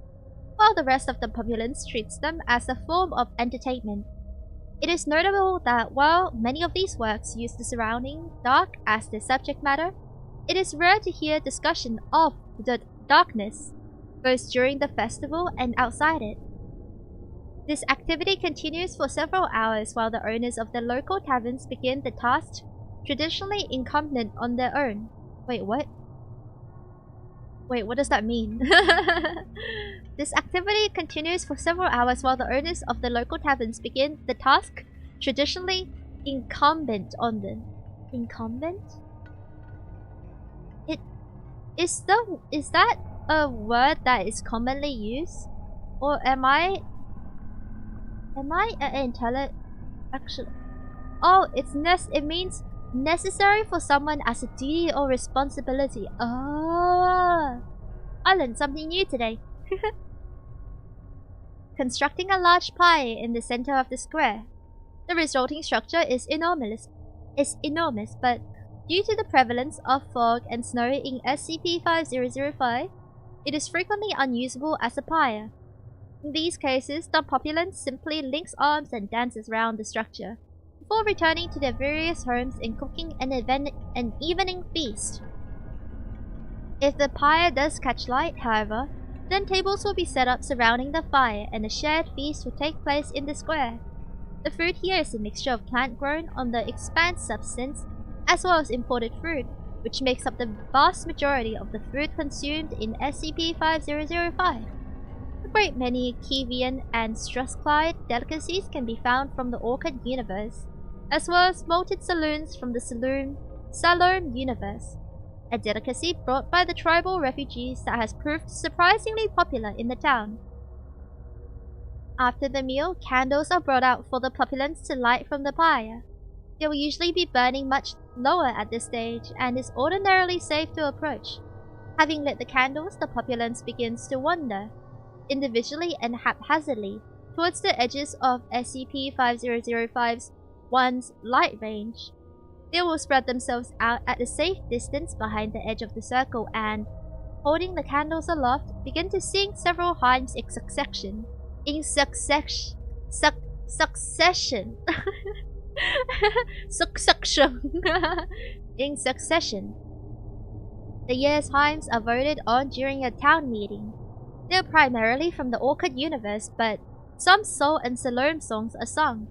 while the rest of the populace treats them as a form of entertainment. It is notable that while many of these works use the surrounding dark as their subject matter, it is rare to hear discussion of the darkness, both during the festival and outside it. This activity continues for several hours while the owners of the local taverns begin the task traditionally incumbent on their own. Wait, what? Wait, what does that mean? This activity continues for several hours while the owners of the local taverns begin the task traditionally incumbent on them. Incumbent? Is that a word that is commonly used? Or am I actually? Oh, it means necessary for someone as a duty or responsibility. Oh, I learned something new today. Constructing a large pie in the center of the square. The resulting structure is enormous, but due to the prevalence of fog and snow in SCP-5005, it is frequently unusable as a pyre. In these cases, the populace simply links arms and dances around the structure, before returning to their various homes and cooking an evening feast. If the pyre does catch light, however, then tables will be set up surrounding the fire and a shared feast will take place in the square. The food here is a mixture of plant grown on the expanse substance, as well as imported fruit, which makes up the vast majority of the food consumed in SCP-5005. A great many Kievian and Strathclyde delicacies can be found from the Orchid universe, as well as malted saloons from the Salome universe, a delicacy brought by the tribal refugees that has proved surprisingly popular in the town. After the meal, candles are brought out for the populace to light from the pyre. They will usually be burning much lower at this stage and is ordinarily safe to approach. Having lit the candles, the populace begins to wander, individually and haphazardly, towards the edges of SCP-5005's light range. They will spread themselves out at a safe distance behind the edge of the circle and, holding the candles aloft, begin to sing several hymns in succession. In succession. The year's hymns are voted on during a town meeting. They are primarily from the Orchid universe, but some Soul and Salome songs are sung.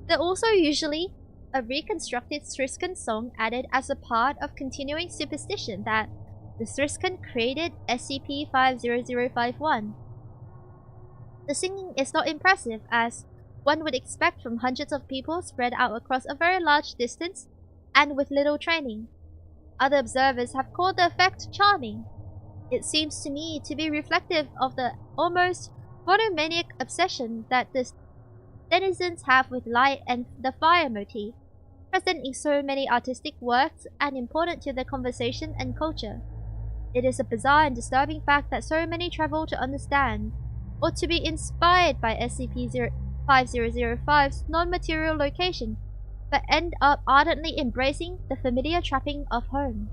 There are also usually a reconstructed Thriskan song added as a part of continuing superstition that the Thriskan created SCP-50051. The singing is not impressive, as one would expect from hundreds of people spread out across a very large distance and with little training. Other observers have called the effect charming. It seems to me to be reflective of the almost monomaniac obsession that the denizens have with light and the fire motif, present in so many artistic works and important to their conversation and culture. It is a bizarre and disturbing fact that so many travel to understand, or to be inspired by SCP-5005's non-material location, but end up ardently embracing the familiar trapping of home.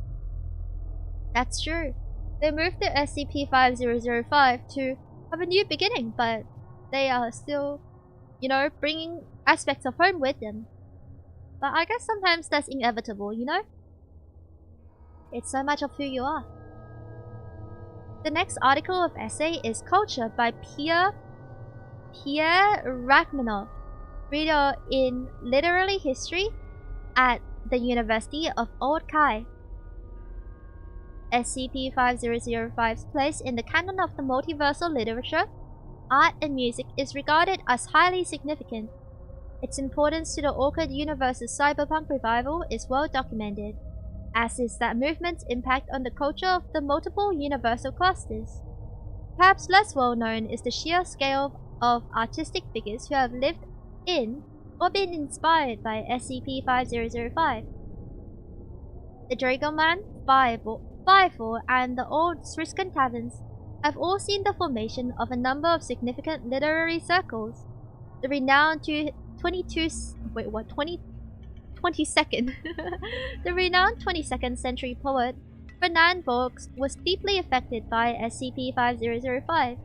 That's true. They moved the SCP-5005 to have a new beginning, but they are still, bringing aspects of home with them. But I guess sometimes that's inevitable, It's so much of who you are. The next article of essay is Culture by Pierre Rachmaninoff, reader in Literary History at the University of Old Kai. SCP-5005's place in the canon of the multiversal literature, art, and music is regarded as highly significant. Its importance to the Orchid universe's cyberpunk revival is well documented, as is that movement's impact on the culture of the multiple universal clusters. Perhaps less well known is the sheer scale of artistic figures who have lived in or been inspired by SCP-5005. The Dragoman, Firefall, and the old Sriskan taverns have all seen the formation of a number of significant literary circles. The renowned 22nd century poet Fernand Bourges was deeply affected by SCP-5005,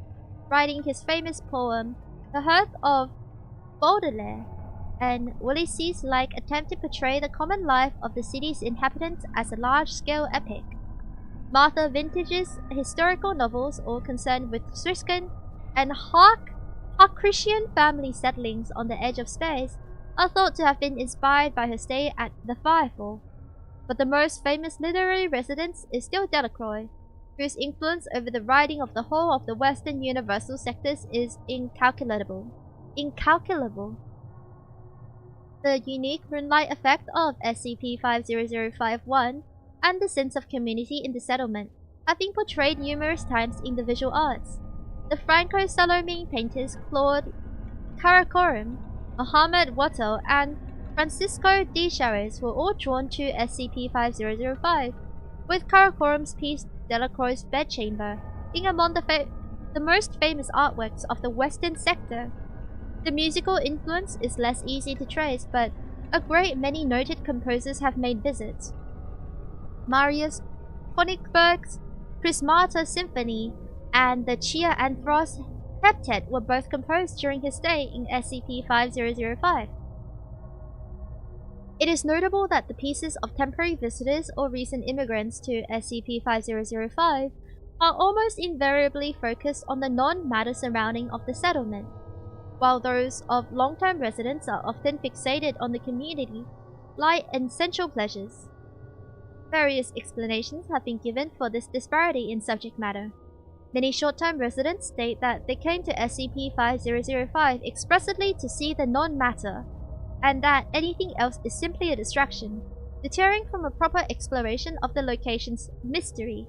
writing his famous poem The Hearth of Baudelaire, an Ulysses-like attempt to portray the common life of the city's inhabitants as a large-scale epic. Martha Vintage's historical novels, all concerned with Sriskan and Harkritian family settlings on the edge of space, are thought to have been inspired by her stay at the Firefall. But the most famous literary residence is still Delacroix, whose influence over the writing of the whole of the Western Universal sectors is incalculable. The unique moonlight effect of SCP-5005-1 and the sense of community in the settlement have been portrayed numerous times in the visual arts. The Franco-Salomine painters Claude Karakorum, Mohamed Watteau, and Francisco de Chaves were all drawn to SCP-5005, with Karakorum's piece Delacroix's Bedchamber being among the most famous artworks of the Western sector. The musical influence is less easy to trace, but a great many noted composers have made visits. Marius Konigsberg's Prismata Symphony and the Chia and Frost Heptet were both composed during his stay in SCP-5005. It is notable that the pieces of temporary visitors or recent immigrants to SCP-5005 are almost invariably focused on the non-matter surrounding of the settlement, while those of long-term residents are often fixated on the community, light, and sensual pleasures. Various explanations have been given for this disparity in subject matter. Many short-term residents state that they came to SCP-5005 expressly to see the non-matter, and that anything else is simply a distraction, deterring from a proper exploration of the location's mystery.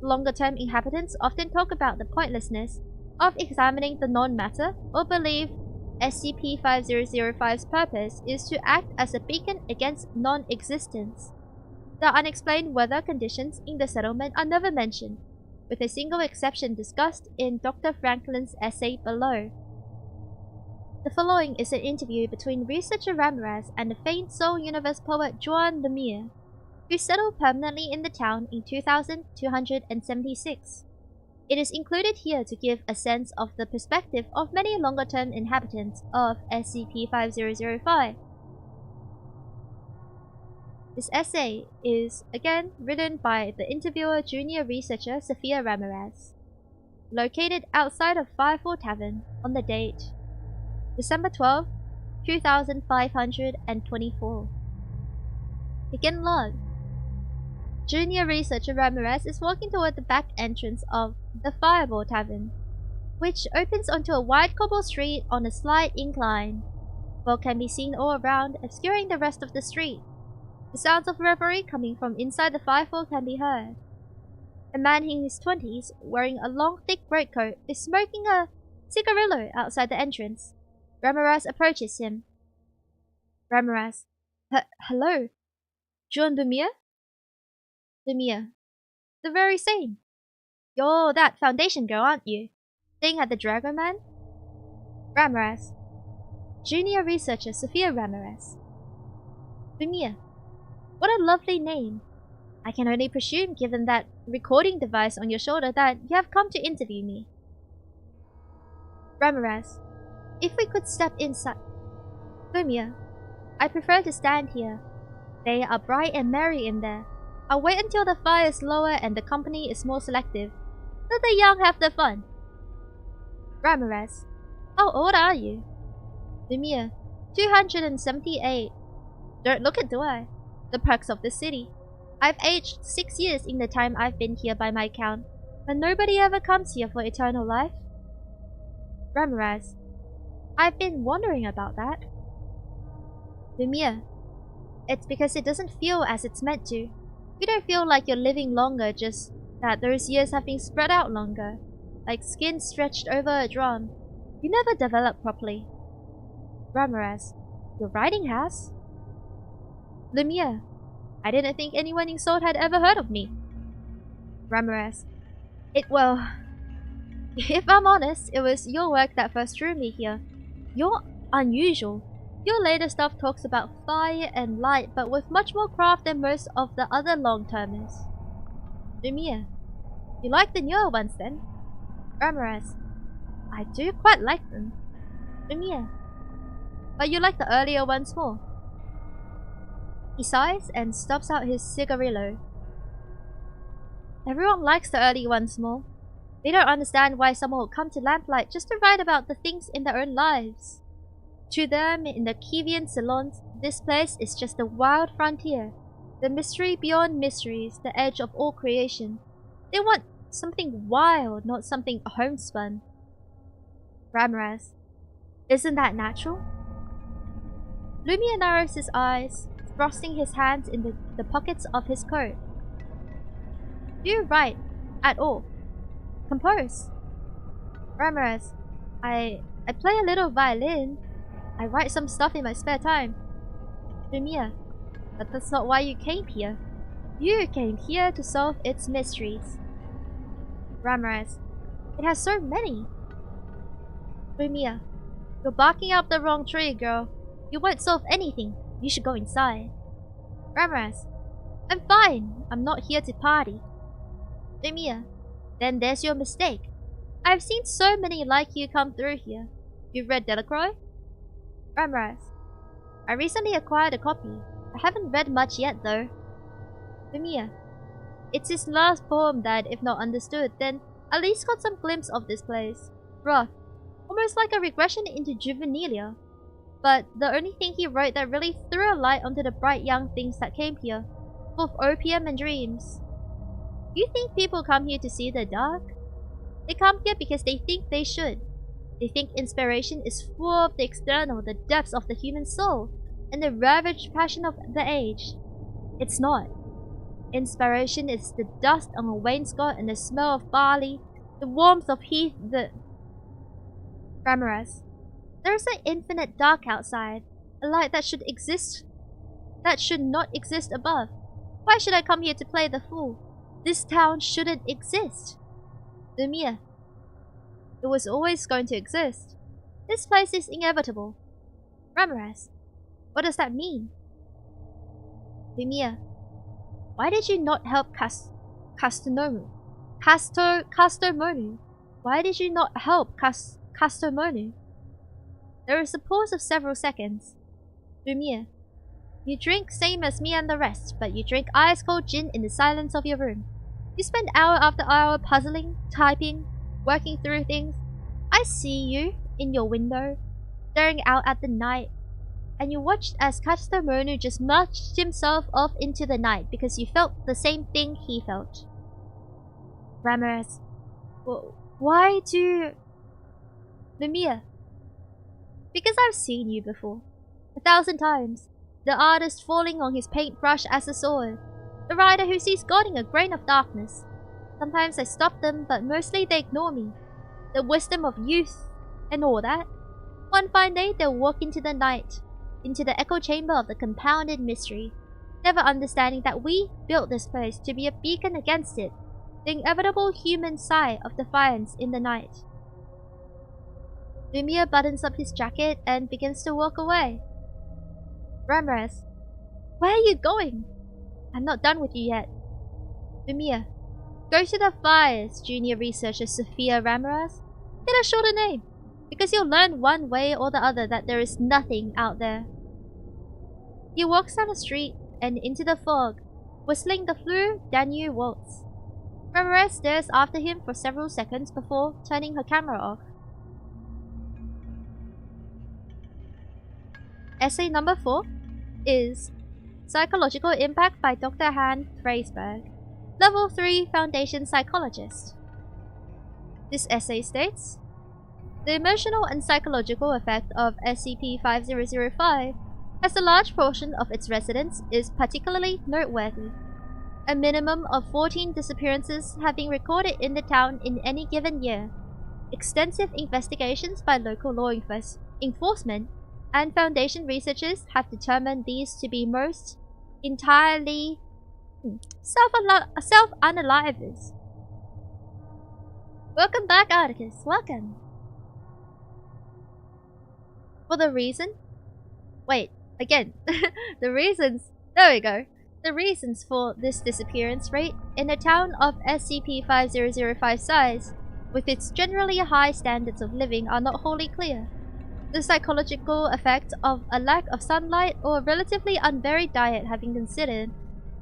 Longer-term inhabitants often talk about the pointlessness of examining the non-matter, or believe SCP-5005's purpose is to act as a beacon against non-existence. The unexplained weather conditions in the settlement are never mentioned, with a single exception discussed in Dr. Franklin's essay below. The following is an interview between researcher Ramirez and the famed Soul Universe poet Joan Lemire, who settled permanently in the town in 2276. It is included here to give a sense of the perspective of many longer-term inhabitants of SCP-5005. This essay is, again, written by the interviewer junior researcher Sophia Ramirez, located outside of Firefall Tavern on the date December 12, 2524. Begin log. Junior researcher Ramirez is walking toward the back entrance of the Fireball Tavern, which opens onto a wide cobble street on a slight incline. Fog can be seen all around, obscuring the rest of the street. The sounds of revelry coming from inside the Firefall can be heard. A man in his 20s, wearing a long thick greatcoat, is smoking a cigarillo outside the entrance. Ramirez approaches him. Ramirez. Hello? Joan Lemire? Lemire. The very same. You're that Foundation girl, aren't you? Staying at the Dragoman? Ramirez. Junior researcher Sophia Ramirez. Lemire. What a lovely name. I can only presume, given that recording device on your shoulder, that you have come to interview me. Ramirez. If we could step inside... Lemire. I prefer to stand here. They are bright and merry in there. I'll wait until the fire is lower and the company is more selective. Let the young have their fun. Ramirez. How old are you? Lemire. 278. Don't look it, do I? The perks of the city. I've aged 6 years in the time I've been here by my count, but nobody ever comes here for eternal life. Ramirez. I've been wondering about that. Lemire. It's because it doesn't feel as it's meant to. You don't feel like you're living longer, just that those years have been spread out longer, like skin stretched over a drum. You never develop properly. Ramirez. Your riding has? Lemire, I didn't think anyone in Salt had ever heard of me. Ramirez, well, if I'm honest, it was your work that first drew me here. You're unusual. Your later stuff talks about fire and light, but with much more craft than most of the other long-termers. Lemire, you like the newer ones then? Ramirez, I do quite like them. Lemire, but you like the earlier ones more. He sighs and stuffs out his cigarillo. Everyone likes the early ones more. They don't understand why someone would come to Lamplight just to write about the things in their own lives. To them, in the Kivian salons, this place is just a wild frontier, the mystery beyond mysteries, the edge of all creation. They want something wild, not something homespun. Ramirez, isn't that natural? Lemire narrows his eyes, thrusting his hands in the pockets of his coat. Do you write at all? Compose? Ramirez, I play a little violin. I write some stuff in my spare time. Lemire, but that's not why you came here. You came here to solve its mysteries. Ramirez, it has so many. Lemire, you're barking up the wrong tree, girl. You won't solve anything. You should go inside. Ramirez, I'm fine. I'm not here to party. Lemire, then there's your mistake. I've seen so many like you come through here. You've read Delacroix? Ramirez, I recently acquired a copy. I haven't read much yet though. Lemire, it's his last poem that, if not understood, then at least got some glimpse of this place. Rough, almost like a regression into juvenilia. But the only thing he wrote that really threw a light onto the bright young things that came here, full of opium and dreams. You think people come here to see the dark? They come here because they think they should. They think inspiration is full of the external, the depths of the human soul, and the ravaged passion of the age. It's not. Inspiration is the dust on a wainscot and the smell of barley, the warmth of heath, Ramirez, there is an infinite dark outside, a light that should not exist above. Why should I come here to play the fool? This town shouldn't exist. Lemire, it was always going to exist. This place is inevitable. Ramirez, what does that mean? Lemire, why did you not help Castormonu? Why did you not help Castormonu? There is a pause of several seconds. Lemire, you drink same as me and the rest, but you drink ice-cold gin in the silence of your room. You spend hour after hour puzzling, typing, working through things. I see you in your window, staring out at the night, and you watched as Castormonu just marched himself off into the night because you felt the same thing he felt. Ramirez, why do... Lemire, because I've seen you before, 1,000 times. The artist falling on his paintbrush as a sword. The writer who sees God in a grain of darkness. Sometimes I stop them, but mostly they ignore me. The wisdom of youth and all that. One fine day they'll walk into the night, into the echo chamber of the compounded mystery, never understanding that we built this place to be a beacon against it, the inevitable human sigh of defiance in the night. Lemire buttons up his jacket and begins to walk away. Ramirez, where are you going? I'm not done with you yet. Lemire, go to the fires, junior researcher Sophia Ramirez. Get a shorter name, because you'll learn one way or the other that there is nothing out there. He walks down the street and into the fog, whistling the Fleur Danube waltz. Ramirez stares after him for several seconds before turning her camera off. Essay number 4 is Psychological Impact by Dr. Han Freisberg, Level 3 Foundation Psychologist. This essay states, the emotional and psychological effect of SCP-5005 as a large portion of its residents is particularly noteworthy. A minimum of 14 disappearances have been recorded in the town in any given year. Extensive investigations by local law enforcement and Foundation researchers have determined these to be most entirely self-unalivers. Welcome back, Articus. Welcome. For the reason? Wait, again. The reasons. There we go. The reasons for this disappearance rate in a town of SCP-5005 size, with its generally high standards of living, are not wholly clear. The psychological effect of a lack of sunlight or a relatively unvaried diet have been considered,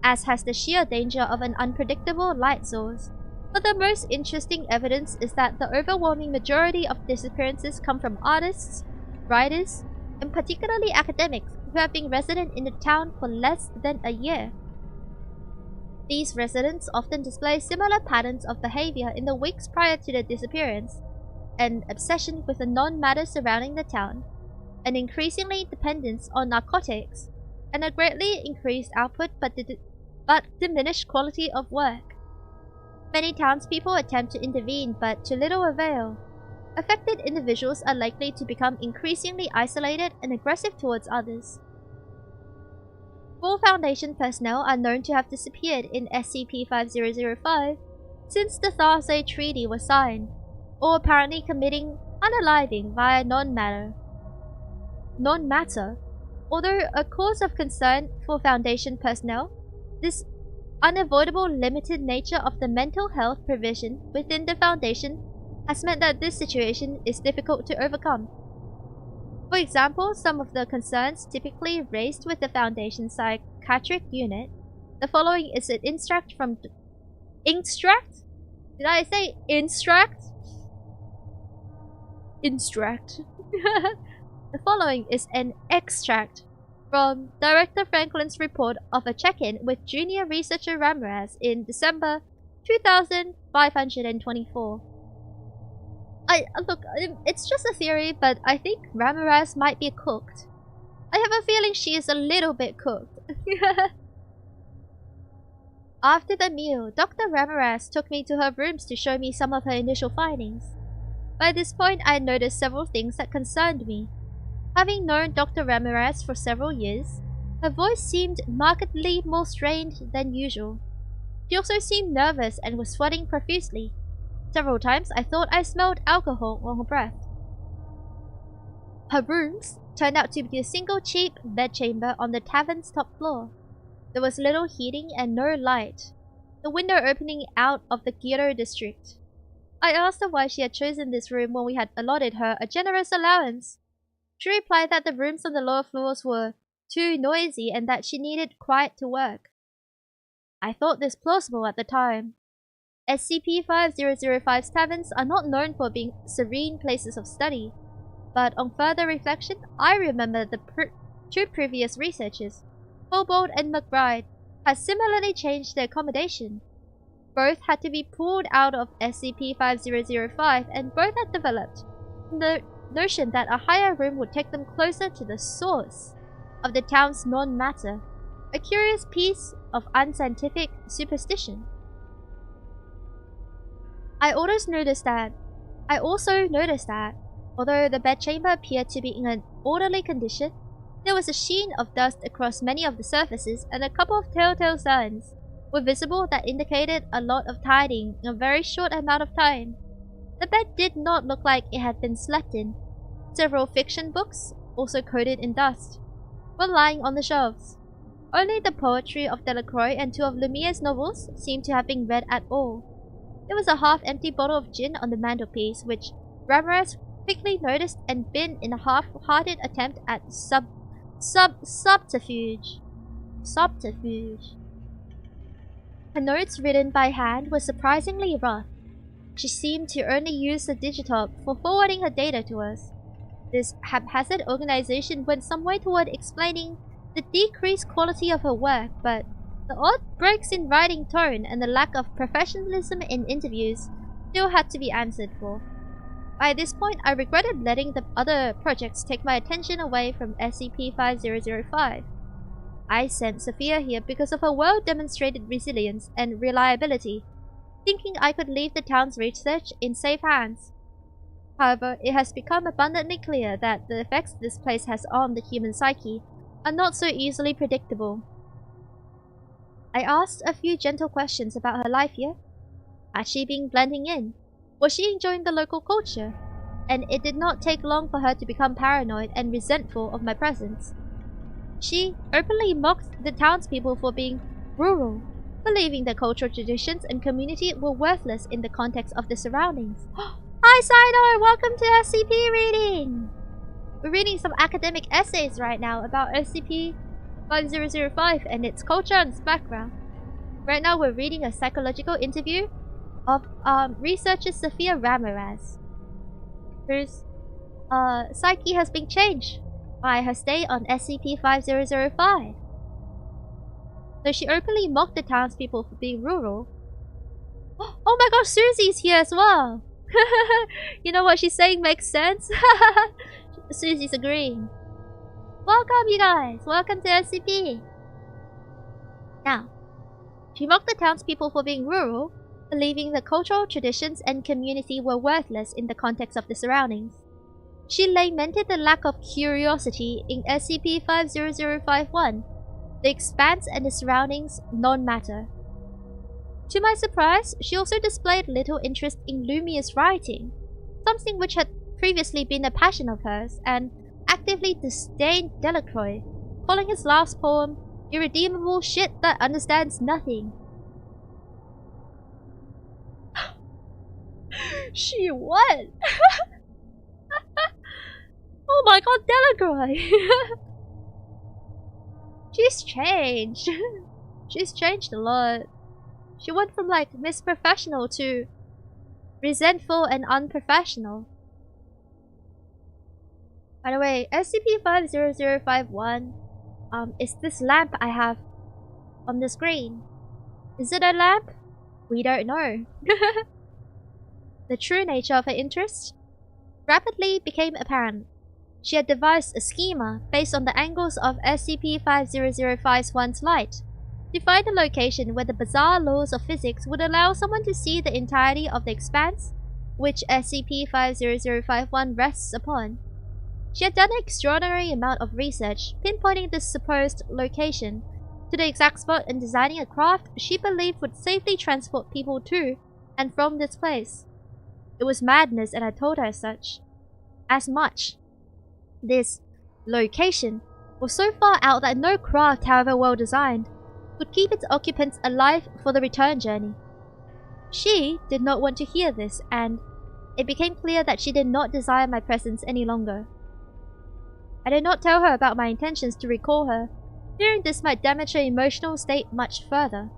as has the sheer danger of an unpredictable light source. But the most interesting evidence is that the overwhelming majority of disappearances come from artists, writers, and particularly academics who have been resident in the town for less than a year. These residents often display similar patterns of behavior in the weeks prior to the disappearance: an obsession with the non-matter surrounding the town, an increasingly dependence on narcotics, and a greatly increased output but diminished quality of work. Many townspeople attempt to intervene, but to little avail. Affected individuals are likely to become increasingly isolated and aggressive towards others. 4 Foundation personnel are known to have disappeared in SCP-5005 since the Thursday Treaty was signed, or apparently committing unaliving via non-matter. Although a cause of concern for Foundation personnel, this unavoidable limited nature of the mental health provision within the Foundation has meant that this situation is difficult to overcome. For example, some of the concerns typically raised with the Foundation psychiatric unit. The following is an extract from Instract? Did I say Instract? Instract. The following is an extract from Director Franklin's report of a check-in with junior researcher Ramirez in December 2524. Look, it's just a theory, but I think Ramirez might be cooked. I have a feeling she is a little bit cooked. After the meal, Dr. Ramirez took me to her rooms to show me some of her initial findings. By this point, I had noticed several things that concerned me. Having known Dr. Ramirez for several years, her voice seemed markedly more strained than usual. She also seemed nervous and was sweating profusely. Several times I thought I smelled alcohol on her breath. Her rooms turned out to be a single cheap bedchamber on the tavern's top floor. There was little heating and no light, the window opening out of the ghetto district. I asked her why she had chosen this room when we had allotted her a generous allowance. She replied that the rooms on the lower floors were too noisy and that she needed quiet to work. I thought this plausible at the time. SCP-5005's taverns are not known for being serene places of study, but on further reflection, I remember the 2 previous researchers, Kobold and McBride, had similarly changed their accommodation. Both had to be pulled out of SCP-5005 and both had developed the notion that a higher room would take them closer to the source of the town's non-matter, a curious piece of unscientific superstition. I also noticed that, although the bedchamber appeared to be in an orderly condition, there was a sheen of dust across many of the surfaces and a couple of telltale signs were visible that indicated a lot of tidying in a very short amount of time. The bed did not look like it had been slept in. Several fiction books, also coated in dust, were lying on the shelves. Only the poetry of Delacroix and 2 of Lumiere's novels seemed to have been read at all. There was a half-empty bottle of gin on the mantelpiece, which Ramirez quickly noticed and binned in a half-hearted attempt at subterfuge. Her notes written by hand were surprisingly rough. She seemed to only use the digitop for forwarding her data to us. This haphazard organization went some way toward explaining the decreased quality of her work, but the odd breaks in writing tone and the lack of professionalism in interviews still had to be answered for. By this point, I regretted letting the other projects take my attention away from SCP-5005. I sent Sophia here because of her well-demonstrated resilience and reliability, thinking I could leave the town's research in safe hands. However, it has become abundantly clear that the effects this place has on the human psyche are not so easily predictable. I asked a few gentle questions about her life here. Had she been blending in? Was she enjoying the local culture? And it did not take long for her to become paranoid and resentful of my presence. She openly mocked the townspeople for being rural, believing their cultural traditions and community were worthless in the context of the surroundings. Hi Sidor! Welcome to SCP reading! We're reading some academic essays right now about SCP-5005 and its culture and its background. Right now we're reading a psychological interview of researcher Sophia Ramirez, whose psyche has been changed by her stay on SCP-5005. So she openly mocked the townspeople for being rural. Oh my gosh, Susie's here as well! You know what she's saying makes sense? Susie's agreeing. Welcome you guys! Welcome to SCP! Now, she mocked the townspeople for being rural, believing the cultural traditions and community were worthless in the context of the surroundings. She lamented the lack of curiosity in SCP-50051. The expanse and the surroundings non-matter. To my surprise, she also displayed little interest in Lumia's writing, something which had previously been a passion of hers, and actively disdained Delacroix, calling his last poem irredeemable shit that understands nothing. She what? Oh my god, Delacroix! She's changed. She's changed a lot. She went from like Miss Professional to resentful and unprofessional. By the way, SCP-50051 is this lamp I have on the screen. Is it a lamp? We don't know. The true nature of her interest rapidly became apparent. She had devised a schema based on the angles of SCP-5005's light to find a location where the bizarre laws of physics would allow someone to see the entirety of the expanse, which SCP-50051 rests upon. She had done an extraordinary amount of research, pinpointing this supposed location to the exact spot and designing a craft she believed would safely transport people to and from this place. It was madness, and I told her as much. This location was so far out that no craft, however well designed, could keep its occupants alive for the return journey. She did not want to hear this, and it became clear that she did not desire my presence any longer. I did not tell her about my intentions to recall her, fearing this might damage her emotional state much further.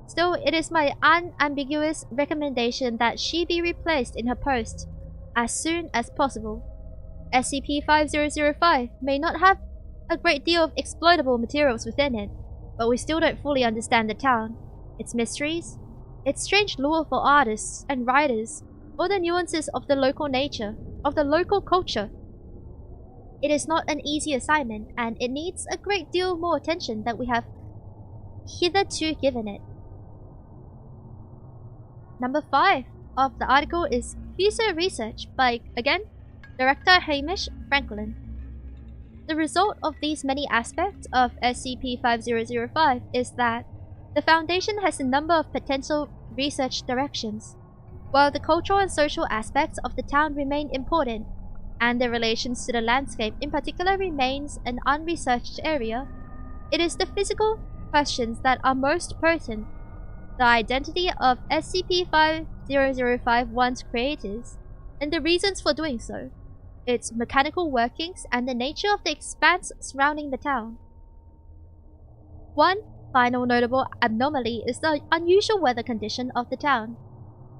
Still, it is my unambiguous recommendation that she be replaced in her post as soon as possible. SCP-5005 may not have a great deal of exploitable materials within it, but we still don't fully understand the town, its mysteries, its strange lure for artists and writers, or the nuances of the local nature, of the local culture. It is not an easy assignment, and it needs a great deal more attention than we have hitherto given it. Number 5 of the article is Fuso Research by, again, Director Hamish Franklin. The result of these many aspects of SCP-5005 is that the Foundation has a number of potential research directions. While the cultural and social aspects of the town remain important, and their relations to the landscape in particular remains an unresearched area, it is the physical questions that are most pertinent. The identity of SCP-5005's creators, and the reasons for doing so, its mechanical workings, and the nature of the expanse surrounding the town. One final notable abnormality is the unusual weather condition of the town.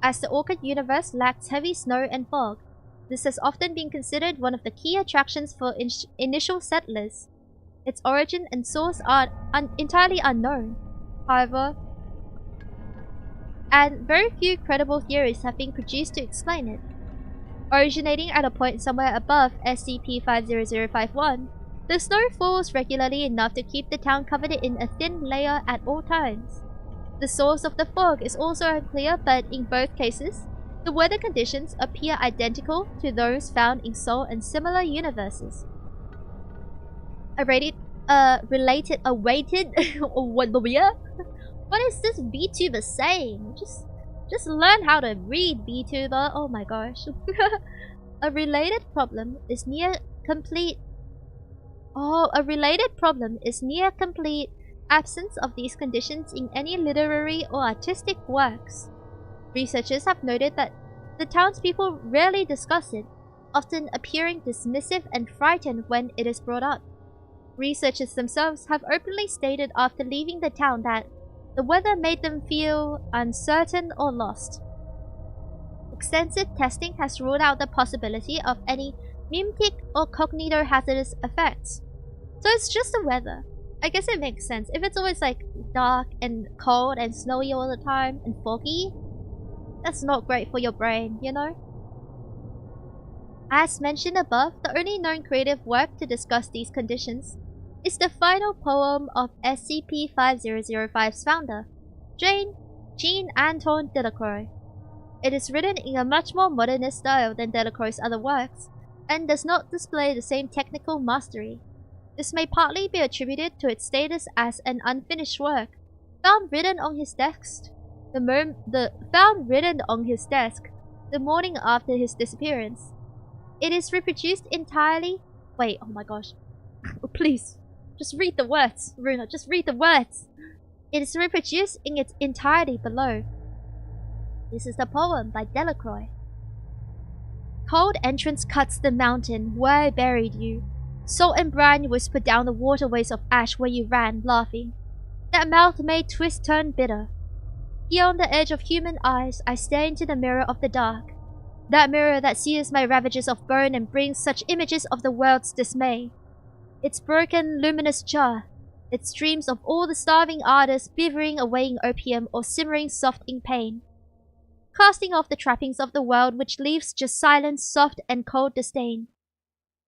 As the Orchid universe lacks heavy snow and fog, this has often been considered one of the key attractions for initial settlers. Its origin and source are entirely unknown, however, and very few credible theories have been produced to explain it. Originating at a point somewhere above SCP-50051, the snow falls regularly enough to keep the town covered in a thin layer at all times. The source of the fog is also unclear, but in both cases, The weather conditions appear identical to those found in Sol and similar universes. Awaited what is this VTuber saying? Just learn how to read, VTuber. Oh my gosh. A related problem is near complete absence of these conditions in any literary or artistic works. Researchers have noted that the townspeople rarely discuss it, often appearing dismissive and frightened when it is brought up. Researchers themselves have openly stated after leaving the town that the weather made them feel uncertain or lost. Extensive testing has ruled out the possibility of any mimetic or cognitohazardous effects. So it's just the weather. I guess it makes sense. If it's always like dark and cold and snowy all the time and foggy, that's not great for your brain, you know? As mentioned above, the only known creative work to discuss these conditions is the final poem of SCP-5005's founder, Jean-Antoine Delacroix. It is written in a much more modernist style than Delacroix's other works, and does not display the same technical mastery. This may partly be attributed to its status as an unfinished work, found written on his desk the morning after his disappearance. It is reproduced entirely. Wait, oh my gosh. Please, just read the words, Ruuna, just read the words. It is reproduced in its entirety below. This is the poem by Delacroix. Cold entrance cuts the mountain where I buried you. Salt and brine whispered down the waterways of ash where you ran, laughing. That mouth made twist turn bitter. Here on the edge of human eyes, I stare into the mirror of the dark. That mirror that sears my ravages of burn and brings such images of the world's dismay. Its broken, luminous jar. Its dreams of all the starving artists beavering away in opium or simmering soft in pain. Casting off the trappings of the world which leaves just silence, soft and cold disdain.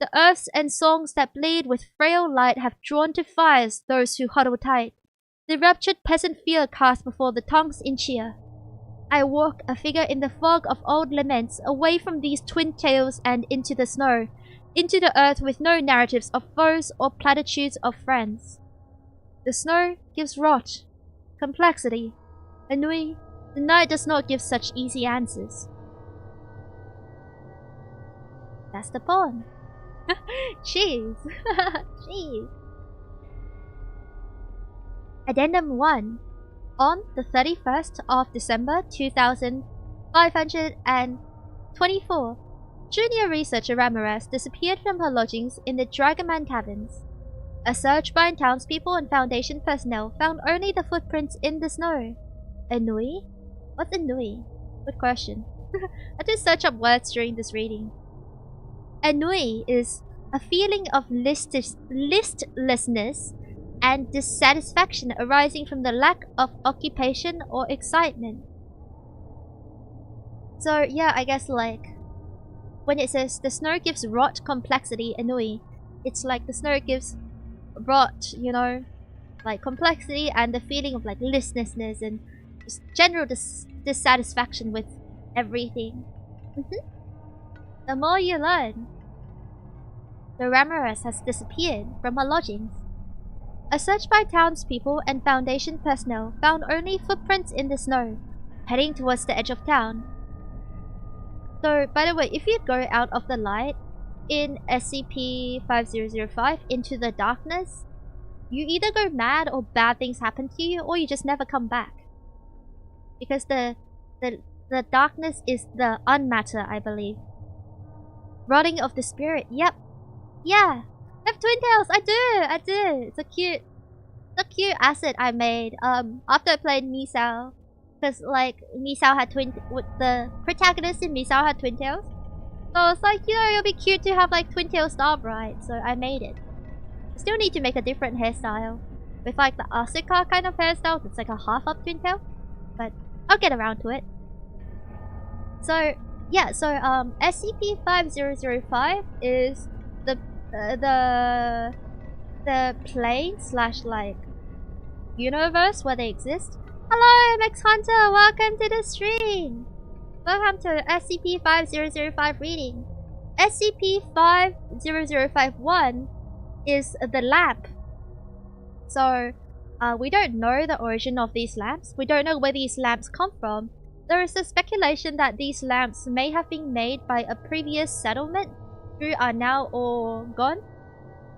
The earths and songs that bleed with frail light have drawn to fires those who huddle tight. The raptured peasant fear cast before the tongues in cheer. I walk a figure in the fog of old laments, away from these twin tales and into the snow, into the earth with no narratives of foes or platitudes of friends. The snow gives rot, complexity, ennui. The night does not give such easy answers. That's the poem. Jeez. Jeez. Addendum 1. On the 31st of December 2524, junior researcher Ramirez disappeared from her lodgings in the Dragonman Caverns. A search by townspeople and Foundation personnel found only the footprints in the snow. Ennui? What's ennui? Good question. I did search up words during this reading. Ennui is a feeling of listlessness and dissatisfaction arising from the lack of occupation or excitement. So yeah, I guess like when it says the snow gives rot, complexity, ennui, it's like the snow gives rot, you know, like complexity and the feeling of like listlessness and just general dissatisfaction with everything. The more you learn. The Ramirez has disappeared from her lodgings. A search by townspeople and Foundation personnel found only footprints in the snow, heading towards the edge of town. So, by the way, if you go out of the light in SCP-5005 into the darkness, you either go mad or bad things happen to you, or you just never come back. Because the darkness is the unmatter, I believe. Rotting of the spirit, yep. Yeah, I have twin tails. I do. It's a cute asset I made after I played Misao, because like Misao had the protagonist in Misao had twin tails. So it's like, you know, it'll be cute to have like twin tail Starbright. So I made it. I still need to make a different hairstyle with like the Asuka kind of hairstyle. It's like a half up twin tail, but I'll get around to it. So yeah, SCP-5005 is the plane / like universe where they exist. Hello, Max Hunter, welcome to the stream. Welcome to SCP-5005 reading. SCP-50051 is the lamp. So, we don't know the origin of these lamps. We don't know where these lamps come from. There is a speculation that these lamps may have been made by a previous settlement who are now all gone.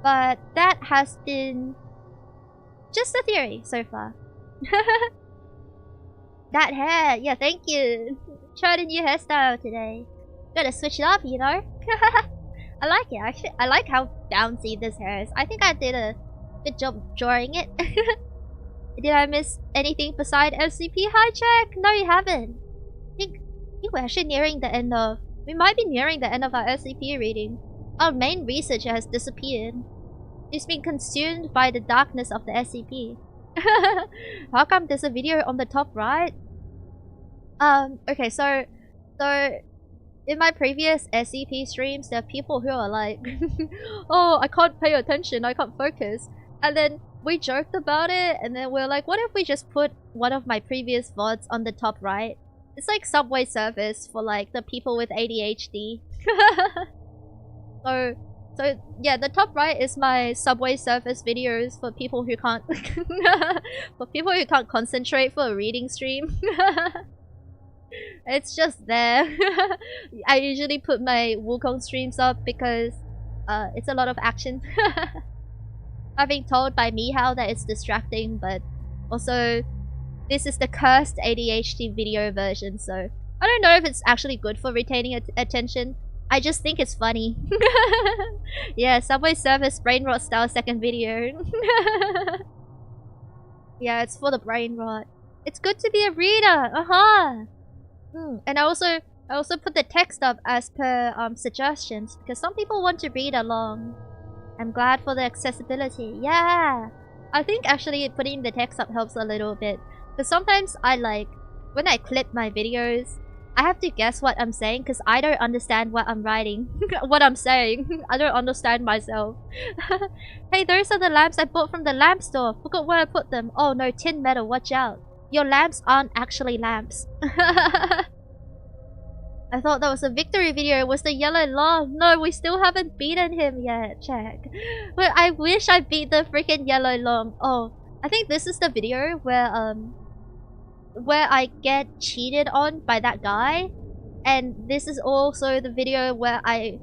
But that has been just a theory so far. That hair, yeah, thank you. Tried a new hairstyle today. Gotta switch it up, you know? I like it, actually. I like how bouncy this hair is. I think I did a good job drawing it. Did I miss anything beside SCP hijack? No, you haven't. I think we're actually nearing the end of... We might be nearing the end of our SCP reading. Our main researcher has disappeared. He's been consumed by the darkness of the SCP. How come there's a video on the top right? Okay, so in my previous SCP streams, there are people who are like, oh, I can't pay attention, I can't focus. And then we joked about it, and then we're like, what if we just put one of my previous VODs on the top right? It's like Subway Surface for like the people with ADHD. So yeah, the top right is my Subway Surface videos for people who can't for people who can't concentrate for a reading stream. It's just there. I usually put my Wukong streams up because it's a lot of action. I've been told by Mihao that it's distracting, but also this is the cursed ADHD video version, so I don't know if it's actually good for retaining attention. I just think it's funny. Yeah, Subway Surface brain rot style second video. Yeah, it's for the brain rot. It's good to be a reader. And I also put the text up as per suggestions because some people want to read along. I'm glad for the accessibility. Yeah, I think actually putting the text up helps a little bit because sometimes I like when I clip my videos, I have to guess what I'm saying because I don't understand what I'm writing. What I'm saying. I don't understand myself. Hey, those are the lamps I bought from the lamp store. Forgot where I put them. Oh no, tin metal, watch out. Your lamps aren't actually lamps. I thought that was a victory video. It was the yellow long. No, we still haven't beaten him yet. Check. But I wish I beat the freaking yellow long. Oh, I think this is the video where I get cheated on by that guy, and this is also the video where I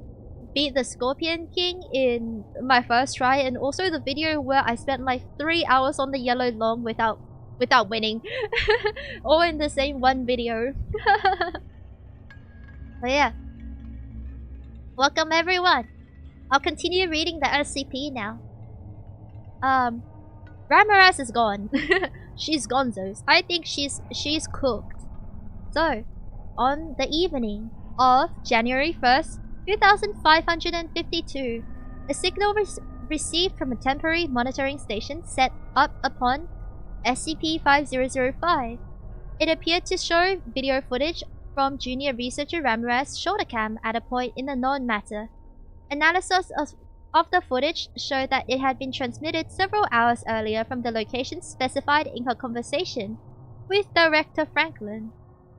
beat the Scorpion King in my first try, and also the video where I spent like 3 hours on the yellow long without winning. All in the same one video. But yeah, welcome everyone. I'll continue reading the SCP now. Ramirez is gone. She's gonzos. I think she's cooked. So, on the evening of January 1st, 2552, a signal received from a temporary monitoring station set up upon SCP-5005. It appeared to show video footage from junior researcher Ramirez's shoulder cam at a point in the known matter. Analysis of the footage showed that it had been transmitted several hours earlier from the location specified in her conversation with Director Franklin.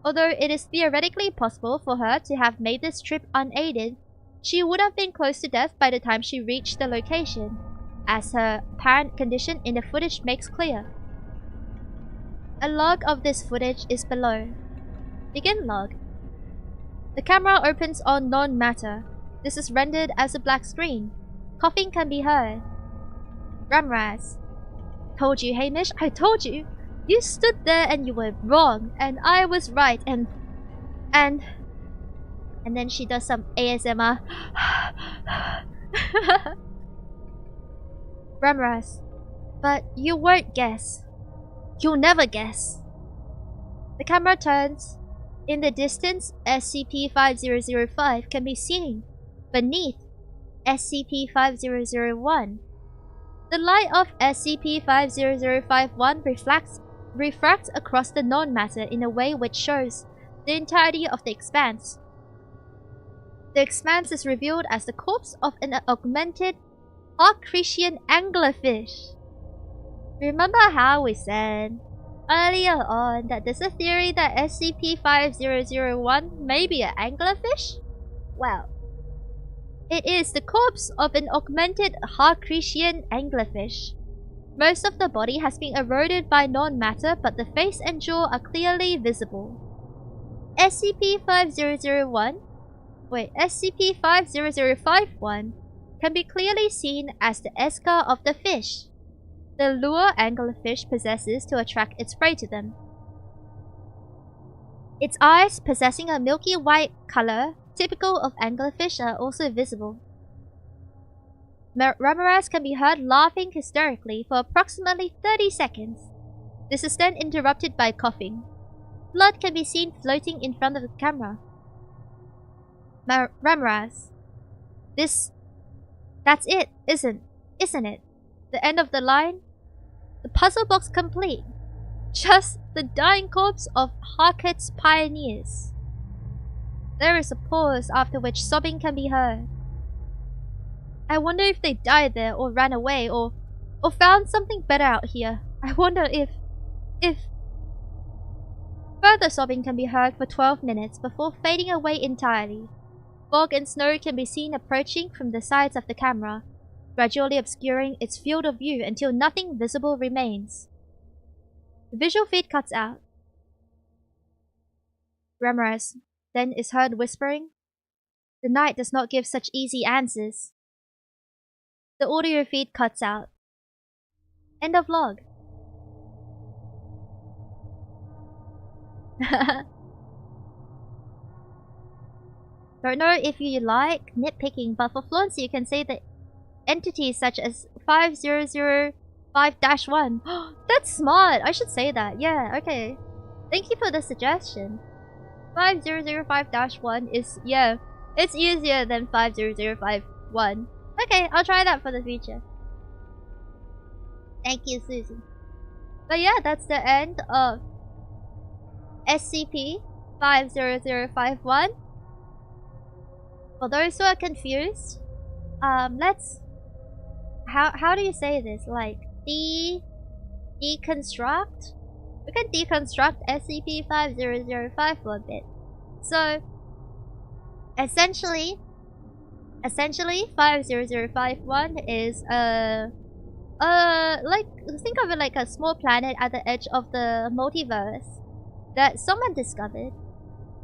Although it is theoretically possible for her to have made this trip unaided, she would have been close to death by the time she reached the location, as her apparent condition in the footage makes clear. A log of this footage is below. Begin log. The camera opens on known matter. This is rendered as a black screen. Coughing can be heard. Ramirez. Told you, Hamish. I told you. You stood there and you were wrong, and I was right, and then she does some ASMR. Ramirez. But you won't guess. You'll never guess. The camera turns. In the distance, SCP-5005 can be seen. Beneath, SCP-5001. The light of SCP-50051 refracts across the known matter in a way which shows the entirety of the expanse. The expanse is revealed as the corpse of an augmented Arcretian anglerfish. Remember how we said earlier on that there's a theory that SCP-5001 may be an anglerfish? Well, it is the corpse of an augmented Harcretian anglerfish. Most of the body has been eroded by non-matter, but the face and jaw are clearly visible. SCP-5051 can be clearly seen as the eschar of the fish, the lure anglerfish possesses to attract its prey to them. Its eyes, possessing a milky white color typical of anglerfish, are also visible. Ramirez can be heard laughing hysterically for approximately 30 seconds. This is then interrupted by coughing. Blood can be seen floating in front of the camera. Ramirez. That's it, isn't it? The end of the line? The puzzle box complete. Just the dying corpse of Harcourt's pioneers. There is a pause after which sobbing can be heard. I wonder if they died there or ran away or found something better out here. I wonder if... Further sobbing can be heard for 12 minutes before fading away entirely. Fog and snow can be seen approaching from the sides of the camera, gradually obscuring its field of view until nothing visible remains. The visual feed cuts out. Ramirez then is heard whispering, "The night does not give such easy answers." The audio feed cuts out. End of log. Don't know if you like nitpicking, but for fluency you can say that entities such as 5005-1. That's smart! I should say that. Yeah, okay. Thank you for the suggestion. 5005-1 is, yeah, it's easier than 50051. Okay, I'll try that for the future. Thank you, Susie. But yeah, that's the end of SCP-50051. For those who are confused, let's... How do you say this? Like, deconstruct? We can deconstruct SCP-5005 for a bit. So, essentially 50051 is like, think of it like a small planet at the edge of the multiverse that someone discovered,